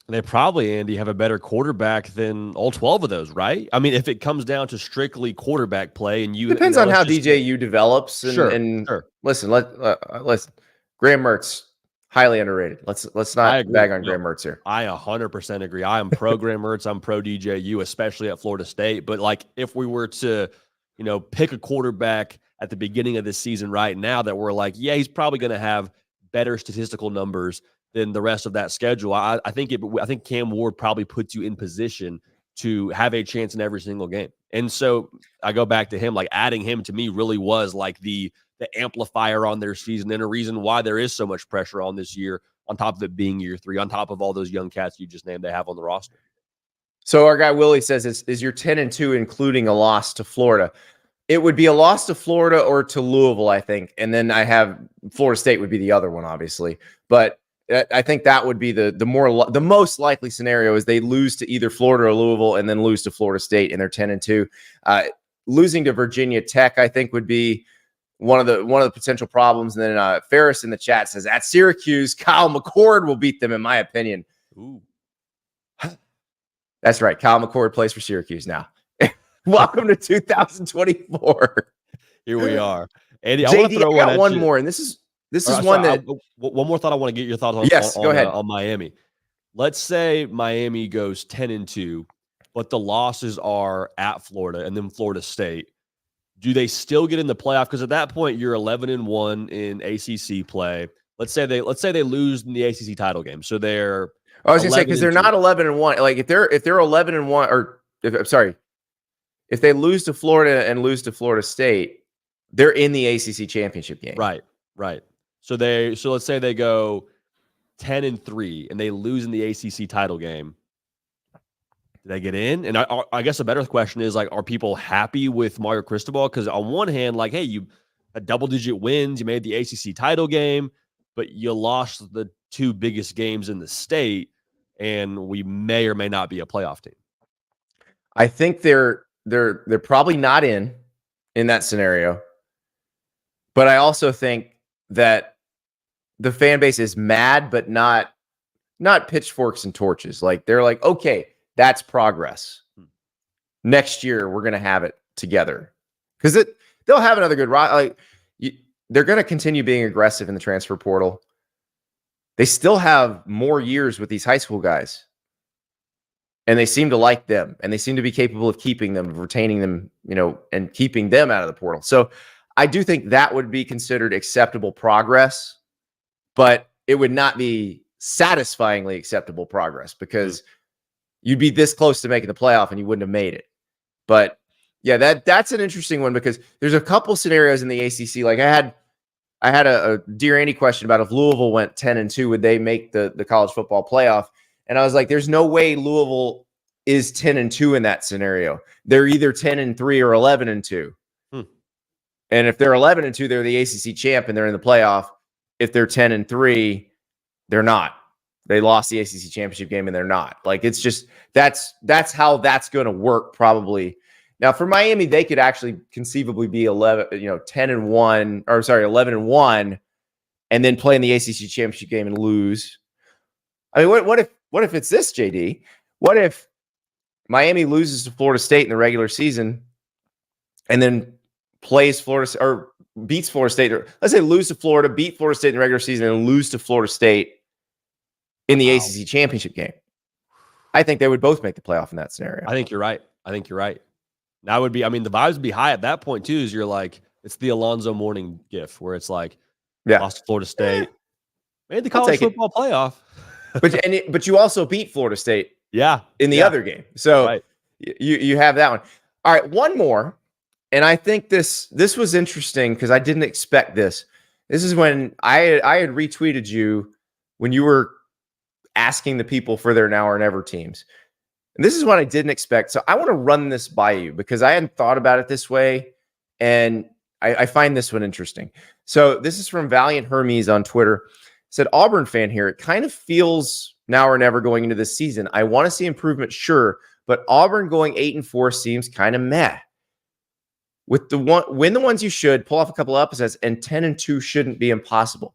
They probably, Andy, have a better quarterback than all 12 of those, right? I mean, if it comes down to strictly quarterback play, and you depends on how DJU develops. And, sure. Listen, listen. Graham Mertz, highly underrated. Let's not bag on Graham Mertz here. I 100% agree. I am pro Graham Mertz. I'm pro DJU, especially at Florida State. But like, if we were to, pick a quarterback at the beginning of this season right now that we're like, yeah, he's probably going to have better statistical numbers than the rest of that schedule. I think Cam Ward probably puts you in position to have a chance in every single game. And so I go back to him, like adding him to me really was like the amplifier on their season and a reason why there is so much pressure on this year, on top of it being year 3, on top of all those young cats you just named they have on the roster. So our guy Willie says, is your 10-2 including a loss to Florida? It would be a loss to Florida or to Louisville, I think. And then I have Florida State would be the other one, obviously. But I think that would be the most likely scenario is they lose to either Florida or Louisville and then lose to Florida State and they're 10-2. Losing to Virginia Tech, I think, would be one of the potential problems. And then Ferris in the chat says at Syracuse, Kyle McCord will beat them, in my opinion. Ooh. That's right. Kyle McCord plays for Syracuse now. Welcome to 2024. Here we are. Andy, I JD, want to throw I got one more, and this this is one that. One more thought I want to get your thoughts on. Yes, go ahead. On Miami. Let's say Miami goes 10-2, but the losses are at Florida and then Florida State. Do they still get in the playoff? Because at that point, you're 11-1 in ACC play. Let's say they lose in the ACC title game. So they're. I was gonna say because they're not 11-1. Like if they're 11-1, or if they lose to Florida and lose to Florida State, they're in the ACC championship game. Right. So let's say they go 10-3 and they lose in the ACC title game. Do they get in? And I guess a better question is, like, are people happy with Mario Cristobal? Because on one hand, like, hey, you had double-digit wins, you made the ACC title game, but you lost the two biggest games in the state, and we may or may not be a playoff team. I think they're probably not in that scenario, but I also think that the fan base is mad, but not pitchforks and torches. Like, they're like, okay, that's progress. Next year, we're going to have it together, because they'll have another good ride. Like, they're going to continue being aggressive in the transfer portal. They still have more years with these high school guys, and they seem to like them, and they seem to be capable of keeping them, of retaining them, and keeping them out of the portal. So I do think that would be considered acceptable progress, but it would not be satisfyingly acceptable progress, because you'd be this close to making the playoff and you wouldn't have made it. But yeah, that's an interesting one, because there's a couple scenarios in the ACC. Like I had a Dear Andy question about if Louisville went 10-2, would they make the college football playoff? And I was like, there's no way Louisville is 10-2 in that scenario. They're either 10-3 or 11-2. And if they're 11-2, they're the ACC champ and they're in the playoff. If they're 10-3, they're not. They lost the ACC championship game and they're not. Like, it's just, that's how that's going to work probably. Now for Miami, they could actually conceivably be 11-1, and then play in the ACC championship game and lose. I mean, what if it's this, JD? What if Miami loses to Florida State in the regular season and then plays Florida, or beats Florida State? Or let's say lose to Florida, beat Florida State in the regular season, and lose to Florida State in the ACC championship game. I think they would both make the playoff in that scenario. I think you're right. That would be, I mean, the vibes would be high at that point too, is you're like, it's the Alonzo Mourning gif where it's like, lost to Florida State, made the college football playoff. but you also beat Florida State in the other game. So you have that one. All right, one more. And I think this was interesting because I didn't expect this. This is when I had retweeted you when you were asking the people for their now or never teams. And this is what I didn't expect. So I want to run this by you because I hadn't thought about it this way. And I find this one interesting. So this is from Valiant Hermes on Twitter. Said, Auburn fan here. It kind of feels now or never going into this season. I want to see improvement, sure, but Auburn going 8-4 seems kind of meh. Win the ones you should, pull off a couple upsets, and 10-2 shouldn't be impossible.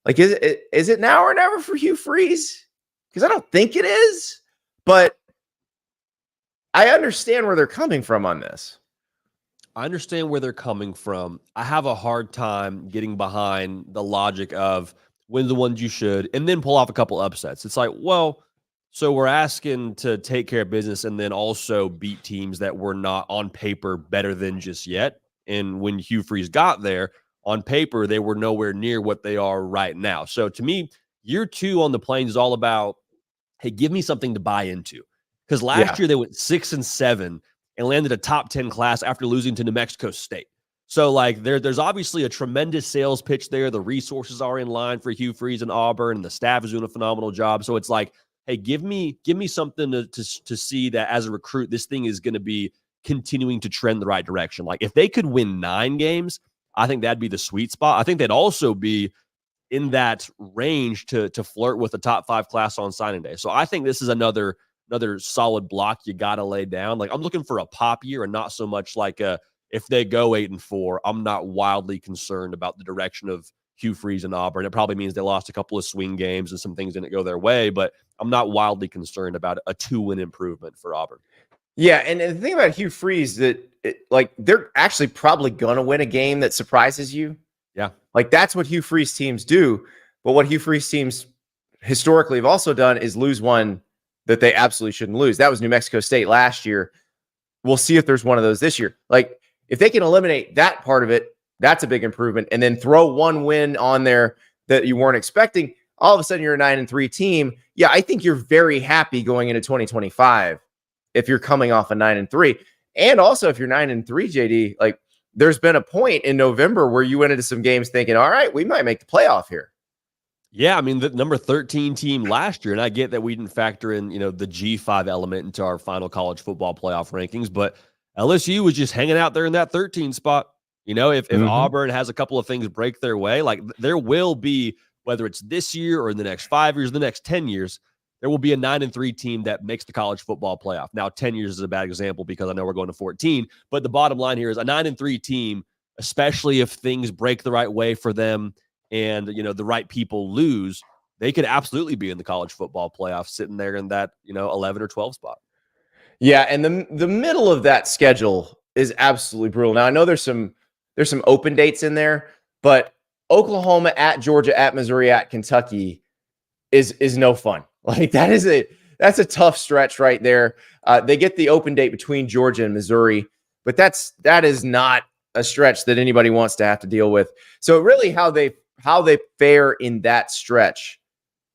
Like, is it now or never for Hugh Freeze? Because I don't think it is, but I understand where they're coming from on this. I understand where they're coming from. I have a hard time getting behind the logic of win the ones you should and then pull off a couple upsets. It's like, well, so we're asking to take care of business and then also beat teams that were not on paper better than just yet. And when Hugh Freeze got there, on paper, they were nowhere near what they are right now. So to me, year 2 on the Plains is all about, hey, give me something to buy into. Because last year they went 6-7 and landed a top 10 class after losing to New Mexico State. So like there's obviously a tremendous sales pitch there. The resources are in line for Hugh Freeze and Auburn, and the staff is doing a phenomenal job. So it's like, hey, give me something to see that as a recruit, this thing is going to be continuing to trend the right direction. Like if they could win 9 games, I think that'd be the sweet spot. I think they'd also be in that range to flirt with a top 5 class on signing day. So I think this is another solid block you got to lay down. Like I'm looking for a pop year and not so much like if they go 8-4, I'm not wildly concerned about the direction of Hugh Freeze and Auburn. It probably means they lost a couple of swing games and some things didn't go their way, but I'm not wildly concerned about a 2-win improvement for Auburn. Yeah, and the thing about Hugh Freeze that like they're actually probably going to win a game that surprises you. Yeah. Like, that's what Hugh Freeze teams do. But what Hugh Freeze teams historically have also done is lose one that they absolutely shouldn't lose. That was New Mexico State last year. We'll see if there's one of those this year. Like, if they can eliminate that part of it, that's a big improvement. And then throw one win on there that you weren't expecting, all of a sudden you're a 9-3 team. Yeah, I think you're very happy going into 2025 if you're coming off a 9-3. And also if you're 9-3, JD, like, there's been a point in November where you went into some games thinking, all right, we might make the playoff here. Yeah, I mean, the number 13 team last year, and I get that we didn't factor in, the G5 element into our final college football playoff rankings, but LSU was just hanging out there in that 13 spot. If Auburn has a couple of things break their way, like there will be, whether it's this year or in the next 5 years, the next 10 years, there will be a 9-3 team that makes the college football playoff. Now, 10 years is a bad example because I know we're going to 14, but the bottom line here is a 9-3 team, especially if things break the right way for them and, the right people lose, they could absolutely be in the college football playoff sitting there in that, 11 or 12 spot. Yeah, and the middle of that schedule is absolutely brutal. Now, I know there's some open dates in there, but Oklahoma at Georgia at Missouri at Kentucky is no fun. Like, that's a tough stretch right there. They get the open date between Georgia and Missouri, but that is not a stretch that anybody wants to have to deal with. So really how they fare in that stretch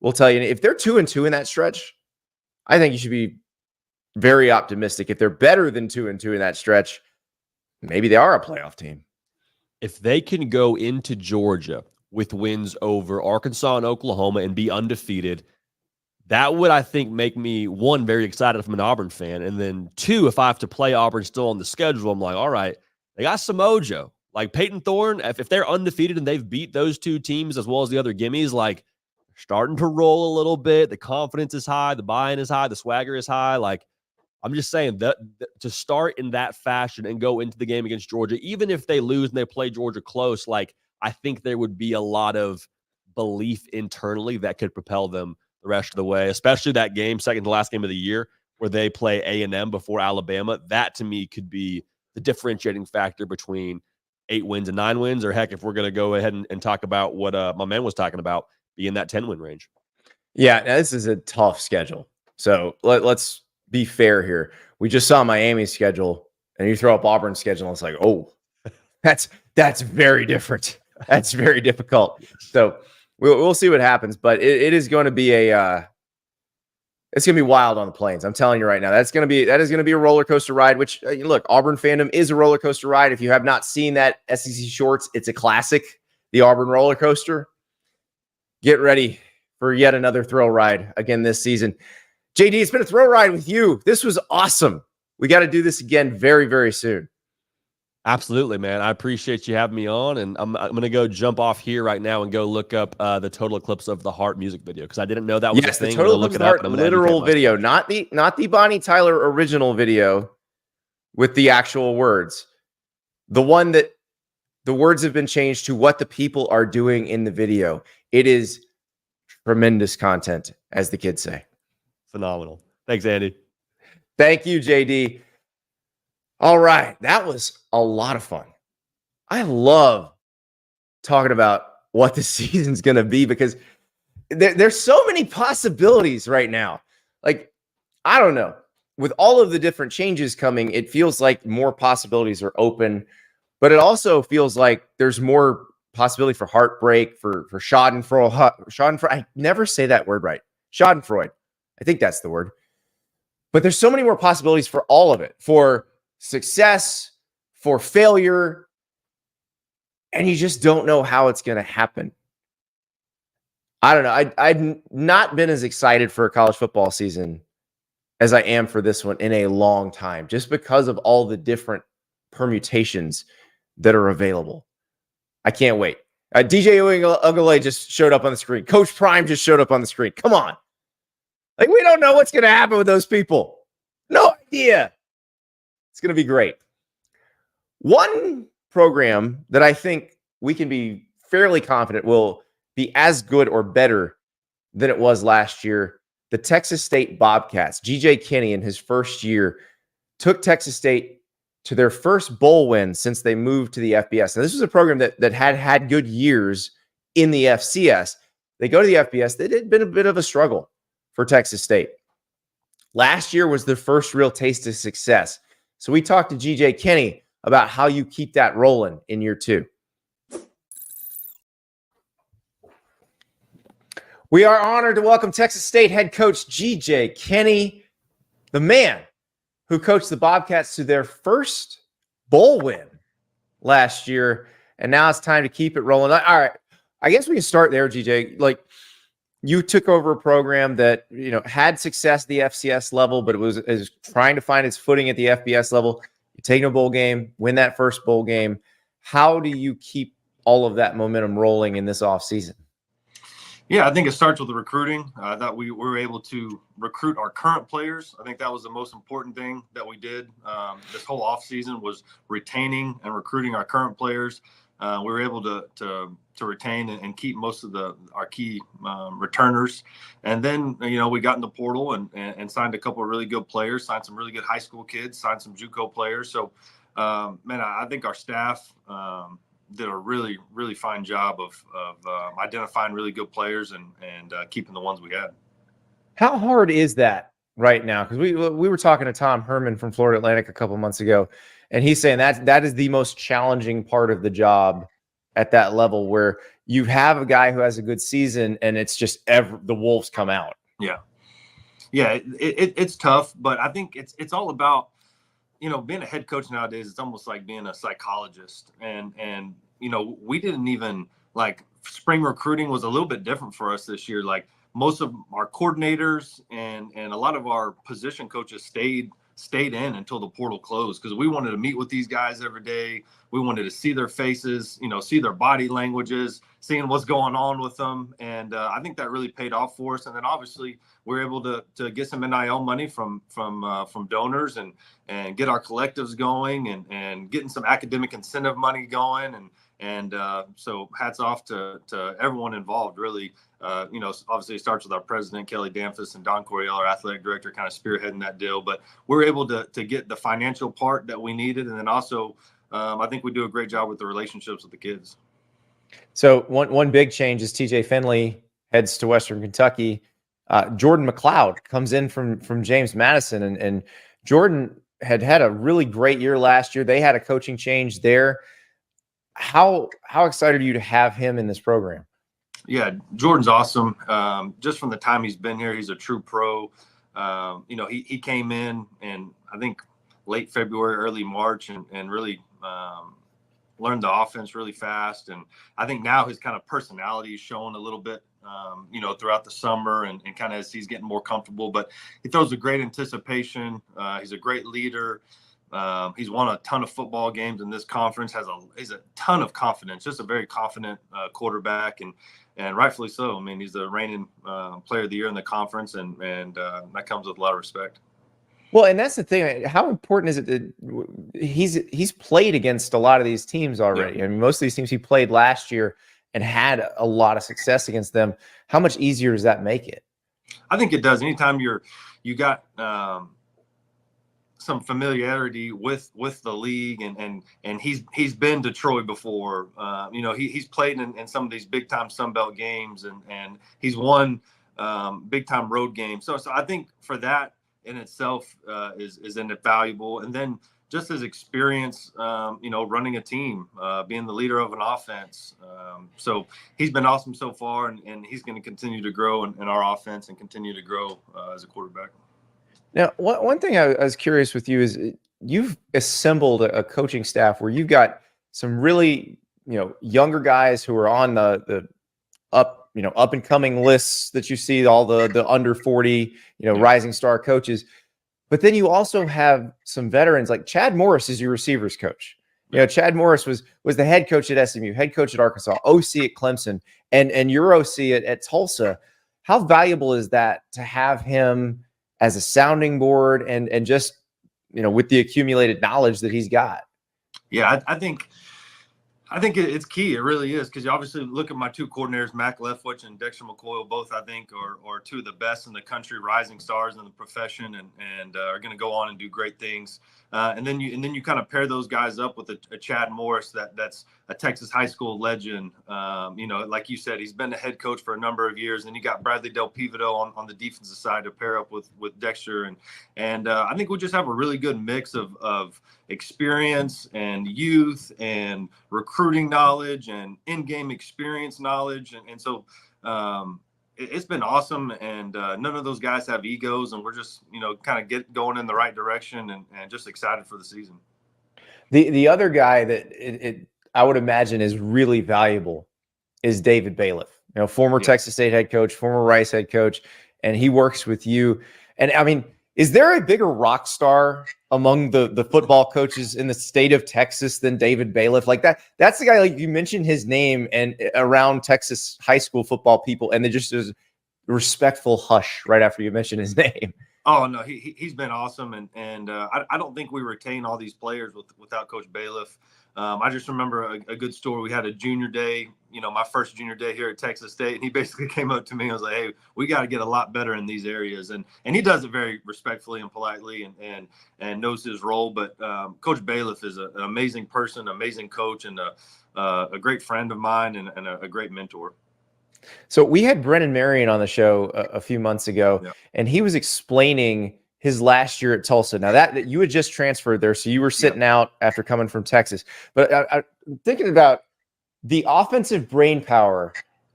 will tell you. If they're 2-2 in that stretch, I think you should be very optimistic. If they're better than 2-2 in that stretch, maybe they are a playoff team. If they can go into Georgia with wins over Arkansas and Oklahoma and be undefeated, that would, I think, make me, one, very excited if I'm an Auburn fan. And then two, if I have to play Auburn still on the schedule, I'm like, all right, they got some mojo. Like Peyton Thorne, if they're undefeated and they've beat those two teams as well as the other gimmies, like starting to roll a little bit. The confidence is high. The buy-in is high. The swagger is high. Like, I'm just saying that to start in that fashion and go into the game against Georgia, even if they lose and they play Georgia close, like, I think there would be a lot of belief internally that could propel them the rest of the way, especially that game, second to last game of the year, where they play A&M before Alabama. That, to me, could be the differentiating factor between 8 wins and 9 wins, or heck, if we're going to go ahead and talk about what my man was talking about, be in that 10-win range. Yeah, now this is a tough schedule. So let's be fair here. We just saw Miami's schedule, and you throw up Auburn's schedule, and it's like, oh, that's very different. That's very difficult. So we'll see what happens, but it is going to be it's going to be wild on the plains. I'm telling you right now, that is going to be a roller coaster ride, which look, Auburn fandom is a roller coaster ride. If you have not seen that SEC Shorts, it's a classic, the Auburn roller coaster. Get ready for yet another thrill ride again this season. JD, it's been a thrill ride with you. This was awesome. We got to do this again very, very soon. Absolutely, man. I appreciate you having me on, and I'm going to go jump off here right now and go look up the Total Eclipse of the Heart music video because I didn't know that was a thing. The Total Eclipse of the Heart literal video, not the Bonnie Tyler original video with the actual words. The one that the words have been changed to what the people are doing in the video. It is tremendous content, as the kids say. Phenomenal. Thanks, Andy. Thank you, JD. All right. That was a lot of fun. I love talking about what the season's going to be because there's so many possibilities right now. Like, I don't know. With all of the different changes coming, it feels like more possibilities are open, but it also feels like there's more possibility for heartbreak, for Schadenfreude. I never say that word right. Schadenfreude. I think that's the word. But there's so many more possibilities for all of it, for success, for failure, and you just don't know how it's going to happen. I don't know. I've not been as excited for a college football season as I am for this one in a long time, just because of all the different permutations that are available. I can't wait. DJ Ugale just showed up on the screen. Coach Prime just showed up on the screen. Come on. Like, we don't know what's going to happen with those people. No idea. It's going to be great. One program that I think we can be fairly confident will be as good or better than it was last year, the Texas State Bobcats. GJ Kinne in his first year took Texas State to their first bowl win since they moved to the FBS. And this was a program that had good years in the FCS. They go to the FBS. It had been a bit of a struggle for Texas State. Last year was their first real taste of success. So we talked to GJ Kinne about how you keep that rolling in year 2. We are honored to welcome Texas State head coach GJ Kinne, the man who coached the Bobcats to their first bowl win last year. And now it's time to keep it rolling. All right. I guess we can start there, GJ. Like, you took over a program that, had success at the FCS level, but it was trying to find its footing at the FBS level. You take a bowl game, win that first bowl game. How do you keep all of that momentum rolling in this offseason? Yeah, I think it starts with the recruiting. I thought we were able to recruit our current players. I think that was the most important thing that we did this whole offseason was retaining and recruiting our current players. We were able to retain and keep most of our key returners. And then, we got in the portal and signed a couple of really good players, signed some really good high school kids, signed some JUCO players. So, I think our staff did a really, really fine job of identifying really good players and keeping the ones we had. How hard is that right now? Because we were talking to Tom Herman from Florida Atlantic a couple months ago, and he's saying that is the most challenging part of the job at that level, where you have a guy who has a good season and it's just the wolves come out. Yeah. It's tough, but I think it's all about, being a head coach nowadays. It's almost like being a psychologist, and we didn't even spring recruiting was a little bit different for us this year. Like, most of our coordinators and a lot of our position coaches stayed in until the portal closed, because we wanted to meet with these guys every day. We wanted to see their faces, see their body languages, seeing what's going on with them. And I think that really paid off for us. And then obviously we're able to get some NIL money from donors and get our collectives going and getting some academic incentive money going. And so hats off to everyone involved, really. Obviously it starts with our president, Kelly Danfus, and Don Coryell, our athletic director, kind of spearheading that deal. But we're able to get the financial part that we needed. And then also, I think we do a great job with the relationships with the kids. So one big change is TJ Finley heads to Western Kentucky. Jordan McLeod comes in from James Madison. And Jordan had a really great year last year. They had a coaching change there. How excited are you to have him in this program? Yeah, Jordan's awesome. Just from the time he's been here, he's a true pro. He came in, and I think late February, early March, and really learned the offense really fast. And I think now his kind of personality is showing a little bit, throughout the summer and kind of as he's getting more comfortable. But he throws a great anticipation. He's a great leader. He's won a ton of football games in this conference, he's a ton of confidence, just a very confident quarterback, and rightfully so. I mean, he's the reigning player of the year in the conference, and that comes with a lot of respect. Well, and that's the thing. How important is it that he's played against a lot of these teams already? Yeah. I mean, most of these teams he played last year and had a lot of success against them. How much easier does that make it? I think it does. Anytime you got some familiarity with the league, and he's been to Troy before. He's played in some of these big time Sun Belt games, and he's won big time road games. So I think for that in itself is invaluable. And then just his experience, running a team, being the leader of an offense. So he's been awesome so far, and he's going to continue to grow in our offense and continue to grow as a quarterback. Now, one thing I was curious with you is you've assembled a coaching staff where you've got some really, younger guys who are on the up and coming lists that you see, all the under 40, rising star coaches. But then you also have some veterans, like Chad Morris is your receivers coach. Chad Morris was the head coach at SMU, head coach at Arkansas, OC at Clemson, and your OC at Tulsa. How valuable is that to have him as a sounding board and just, with the accumulated knowledge that he's got? Yeah, I think I think it's key. It really is, because you obviously look at my two coordinators, Mac Leftwich and Dexter McCoy, both I think are two of the best in the country, rising stars in the profession, and are going to go on and do great things. And then you kind of pair those guys up with a Chad Morris that's a Texas high school legend. Like you said, he's been the head coach for a number of years. And you got Bradley Del Pivido on the defensive side to pair up with Dexter, and I think we just have a really good mix of experience and youth and recruiting knowledge and in-game experience knowledge. And so it's been awesome. And none of those guys have egos, and we're just, kind of get going in the right direction and just excited for the season. The other guy that I would imagine is really valuable is David Bailiff, former Texas State head coach, former Rice head coach, and he works with you. And I mean, is there a bigger rock star among the football coaches in the state of Texas than David Bailiff? Like that's the guy, like you mentioned his name and around Texas high school football people, and they just is respectful hush right after you mention his name. Oh no, he's been awesome, and I don't think we retain all these players without Coach Bailiff. I just remember a good story. We had a junior day, my first junior day here at Texas State, and he basically came up to me and was like, "Hey, we got to get a lot better in these areas," and he does it very respectfully and politely, and knows his role. But Coach Bailiff is an amazing person, amazing coach, and a great friend of mine, and a great mentor. So we had Brennan Marion on the show a few months ago, and he was explaining his last year at Tulsa. Now that you had just transferred there, so you were sitting out after coming from Texas. But I'm thinking about the offensive brain power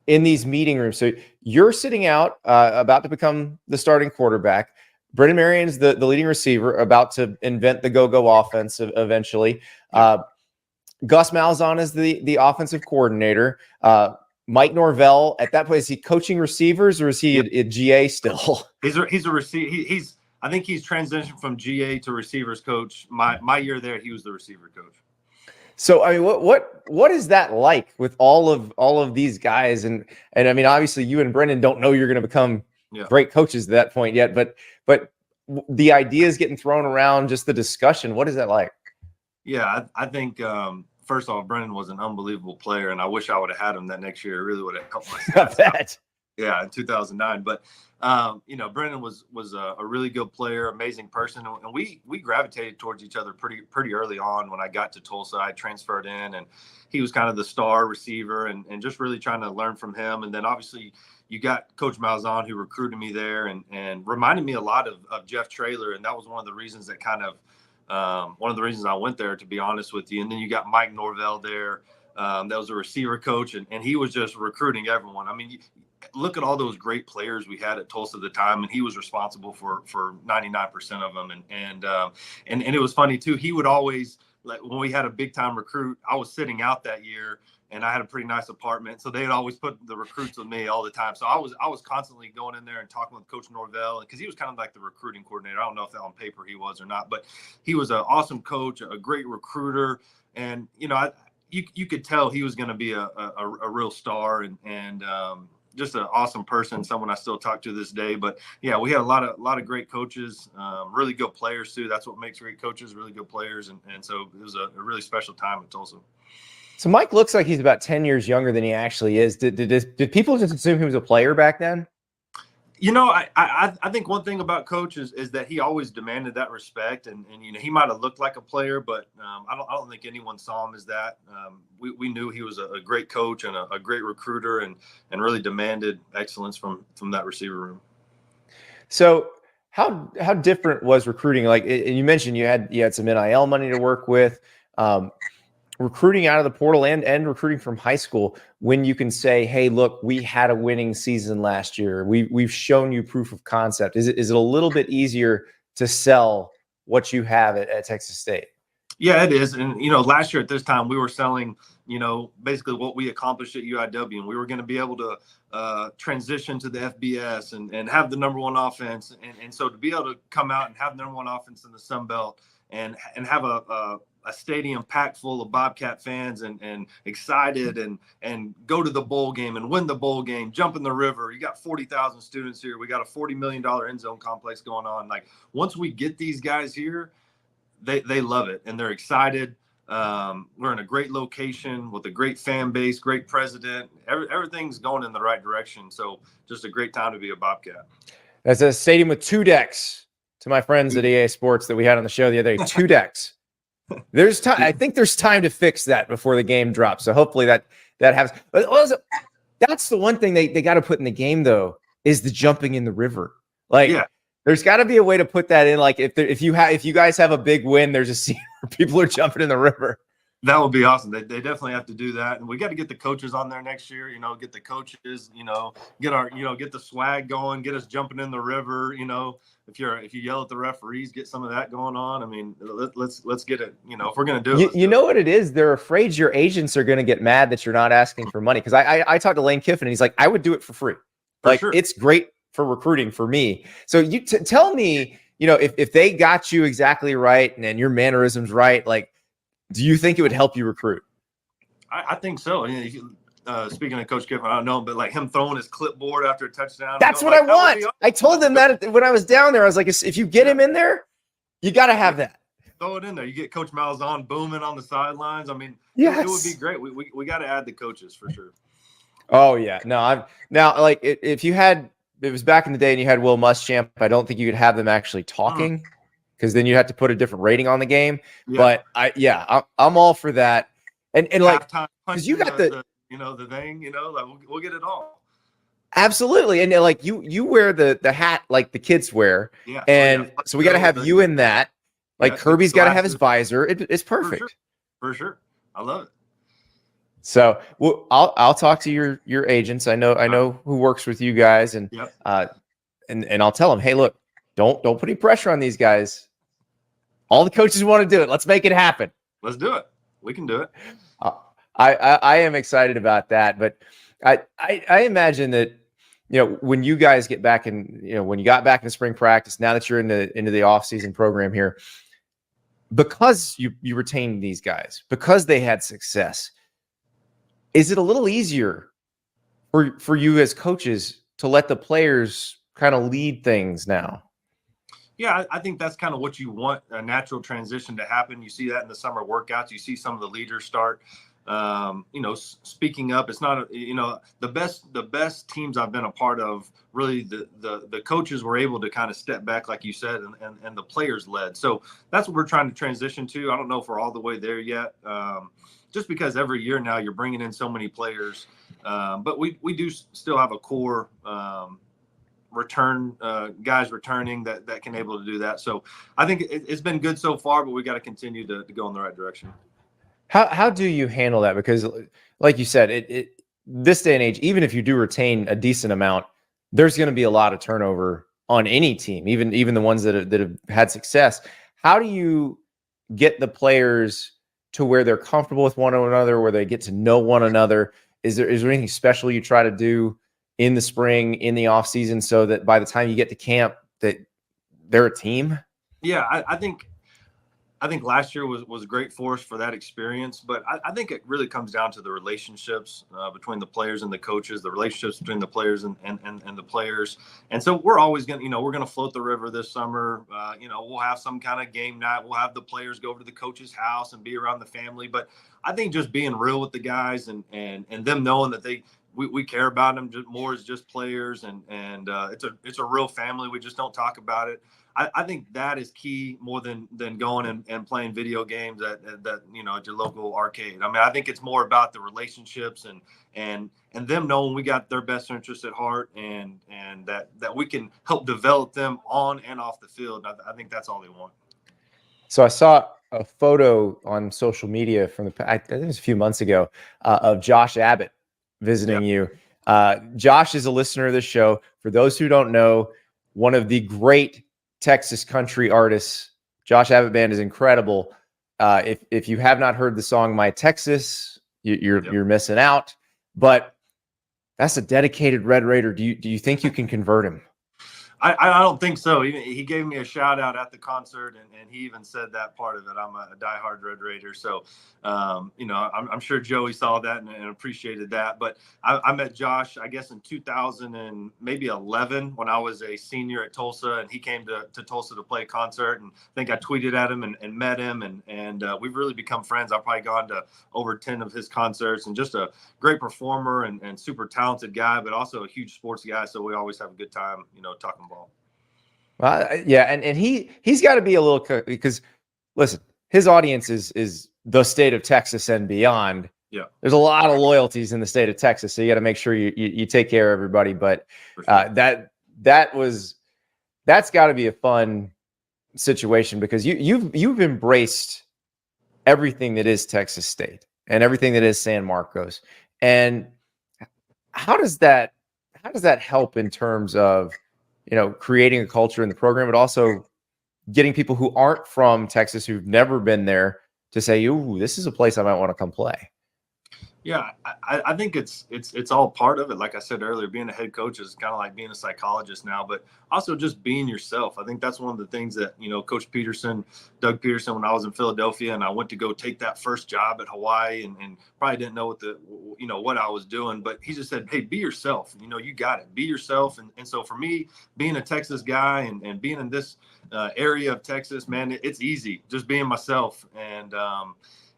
in these meeting rooms. So you're sitting out, about to become the starting quarterback. Brennan Marion's the leading receiver, about to invent the go-go offense eventually. Gus Malzahn is the offensive coordinator. Mike Norvell, at that point, is he coaching receivers, or is he at GA still? He's a receiver. I think he's transitioned from GA to receivers coach. My year there, he was the receiver coach. So I mean, what is that like with all of these guys? And I mean, obviously, you and Brendan don't know you're going to become great coaches at that point yet. But the ideas getting thrown around, just the discussion. What is that like? Yeah, I think. First off, Brennan was an unbelievable player, and I wish I would have had him that next year. It really would have helped my stats. Yeah, in 2009. But Brennan was a really good player, amazing person, and we gravitated towards each other pretty early on. When I got to Tulsa, I transferred in, and he was kind of the star receiver, and just really trying to learn from him. And then obviously you got Coach Malzahn, who recruited me there and reminded me a lot of Jeff Traylor, and that was one of the reasons that one of the reasons I went there, to be honest with you. And then you got Mike Norvell there. That was a receiver coach, and he was just recruiting everyone. I mean, look at all those great players we had at Tulsa at the time, and he was responsible for 99% of them. And it was funny too. He would always, like, when we had a big time recruit, I was sitting out that year, and I had a pretty nice apartment, so they'd always put the recruits with me all the time. So I was constantly going in there and talking with Coach Norvell, because he was kind of like the recruiting coordinator. I don't know if that on paper he was or not, but he was an awesome coach, a great recruiter, and you could tell he was going to be a real star, and just an awesome person, someone I still talk to this day. But yeah, we had a lot of great coaches, really good players too. That's what makes great coaches, really good players, and so it was a really special time at Tulsa. So Mike looks like he's about 10 years younger than he actually is. Did people just assume he was a player back then? I think one thing about Coach is that he always demanded that respect, and he might have looked like a player, but I don't think anyone saw him as that. We knew he was a great coach and a great recruiter, and really demanded excellence from that receiver room. So how different was recruiting? Like, and you mentioned you had some NIL money to work with. Recruiting out of the portal and recruiting from high school, when you can say, hey, look, we had a winning season last year. We've shown you proof of concept. Is it a little bit easier to sell what you have at Texas State? Yeah, it is. And, last year at this time, we were selling, basically what we accomplished at UIW, and we were going to be able to transition to the FBS and have the number one offense. And so to be able to come out and have the number one offense in the Sun Belt and have a stadium packed full of Bobcat fans and excited and go to the bowl game and win the bowl game, jump in the river. You got 40,000 students here. We got a $40 million end zone complex going on. Like, once we get these guys here, they love it and they're excited. We're in a great location with a great fan base, great president. Everything's going in the right direction. So just a great time to be a Bobcat. That's a stadium with 2 decks. To my friends at EA Sports that we had on the show the other day, 2 decks. There's time. I think there's time to fix that before the game drops. So hopefully that happens. But also, that's the one thing they got to put in the game though, is the jumping in the river. Like, there's got to be a way to put that in. Like, if you guys have a big win, there's a scene where people are jumping in the river. That would be awesome. They definitely have to do that. And we got to get the coaches on there next year, get the coaches, get the swag going, get us jumping in the river. If you yell at the referees, get some of that going on. I mean, let's get it, if we're going to do it. You know what it is? They're afraid your agents are going to get mad that you're not asking for money. Cause I talked to Lane Kiffin and he's like, I would do it for free. It's great for recruiting for me. So you tell me, if they got you exactly right and your mannerisms right, like, do you think it would help you recruit? I think so. Speaking of Coach Kiffin, I don't know, but like him throwing his clipboard after a touchdown. That's what I want. I told them that when I was down there. I was like, if you get him in there, you got to have that. Throw it in there. You get Coach Malzahn booming on the sidelines. I mean, yes. It would be great. We got to add the coaches for sure. Oh yeah. No, if you had, it was back in the day and you had Will Muschamp, I don't think you could have them actually talking. Because then you have to put a different rating on the game. Yeah. But I'm all for that. And like, because you got the thing, we'll get it all. Absolutely. And like you wear the hat like the kids wear. Yeah. And so we got to have you in that. Like Kirby's got to have his visor. It's perfect. For sure. I love it. So I'll talk to your agents. I know who works with you guys, and and I'll tell them, hey, look, don't put any pressure on these guys. All the coaches want to do it. Let's make it happen. Let's do it. We can do it. I am excited about that, but I imagine that when you guys get back in, when you got back in spring practice, now that you're into the off-season program here, because you retained these guys, because they had success, is it a little easier for you as coaches to let the players kind of lead things now? Yeah, I think that's kind of what you want, a natural transition to happen. You see that in the summer workouts. You see some of the leaders start, speaking up. It's not, the best teams I've been a part of, really the coaches were able to kind of step back, like you said, and the players led. So that's what we're trying to transition to. I don't know if we're all the way there yet, just because every year now you're bringing in so many players. But we do still have a core guys returning that can able to do that. So I think it's been good so far, but we got to continue to go in the right direction. How do you handle that? Because like you said, this day and age, even if you do retain a decent amount, there's going to be a lot of turnover on any team, even the ones that have had success. How do you get the players to where they're comfortable with one another, where they get to know one another? Is there anything special you try to do in the spring, in the off season, so that by the time you get to camp that they're a team? Yeah, I think last year was great for us for that experience, but I think it really comes down to the relationships between the players and the coaches, the relationships between the players and the players. And so we're always going to, we're going to float the river this summer. We'll have some kind of game night. We'll have the players go to the coach's house and be around the family. But I think just being real with the guys and them knowing that we care about them more as just players, and it's a real family. We just don't talk about it. I think that is key more than going and playing video games at your local arcade. I mean, I think it's more about the relationships and them knowing we got their best interests at heart, and that we can help develop them on and off the field. I think that's all they want. So I saw a photo on social media from I think it was a few months ago of Josh Abbott visiting you. Josh is a listener of this show. For those who don't know, one of the great Texas country artists. Josh Abbott Band is incredible. If you have not heard the song My Texas, you're missing out. But that's a dedicated Red Raider. Do you think you can convert him? I don't think so. He gave me a shout out at the concert, and he even said that part of it. I'm a diehard Red Raider, so I'm sure Joey saw that and appreciated that. But I met Josh, I guess, in 2011 when I was a senior at Tulsa, and he came to Tulsa to play a concert. And I think I tweeted at him and met him, and we've really become friends. I've probably gone to over 10 of his concerts, and just a great performer and super talented guy, but also a huge sports guy. So we always have a good time, talking ball. Well, yeah, and he's got to be a little, because listen, his audience is the state of Texas and beyond. Yeah, there's a lot of loyalties in the state of Texas, so you got to make sure you take care of everybody. But sure. that's got to be a fun situation, because you've embraced everything that is Texas State and everything that is San Marcos. And how does that help in terms of creating a culture in the program, but also getting people who aren't from Texas, who've never been there, to say, "Ooh, this is a place I might want to come play"? Yeah, I think it's all part of it. Like I said earlier, being a head coach is kind of like being a psychologist now, but also just being yourself. I think that's one of the things that, Coach Doug Peterson, when I was in Philadelphia and I went to go take that first job at Hawaii and probably didn't know what I was doing, but he just said, "Hey, be yourself. You got it. Be yourself." And so for me, being a Texas guy and being in this area of Texas, man, it's easy just being myself. And,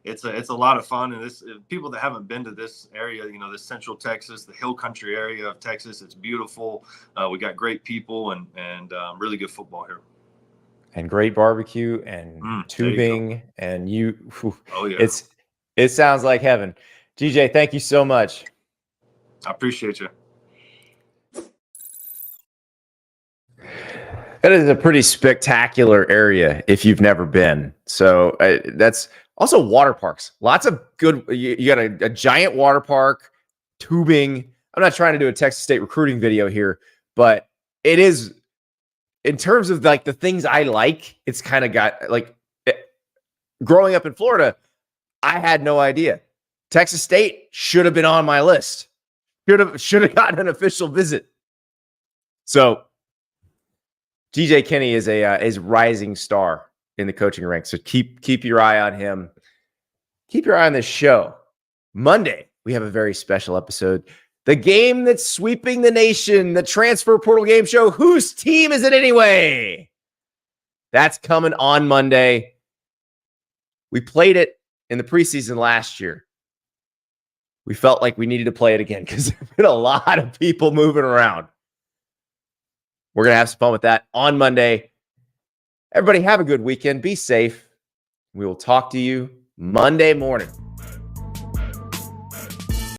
it's a lot of fun, and this people that haven't been to this area, this Central Texas, the Hill Country area of Texas, it's beautiful. We got great people and really good football here, and great barbecue and tubing, and oh yeah, it sounds like heaven. GJ, thank you so much. I appreciate you. That is a pretty spectacular area if you've never been. So that's also water parks. Lots of good. You got a giant water park, tubing. I'm not trying to do a Texas State recruiting video here, but it is, in terms of like the things I like, it's kind of got like growing up in Florida, I had no idea. Texas State should have been on my list. Should have gotten an official visit. So GJ Kinne is a rising star in the coaching ranks. So keep your eye on him. Keep your eye on this show. Monday, we have a very special episode. The game that's sweeping the nation, the transfer portal game show. Whose team is it anyway? That's coming on Monday. We played it in the preseason last year. We felt like we needed to play it again because there's been a lot of people moving around. We're going to have some fun with that on Monday. Everybody have a good weekend. Be safe. We will talk to you Monday morning.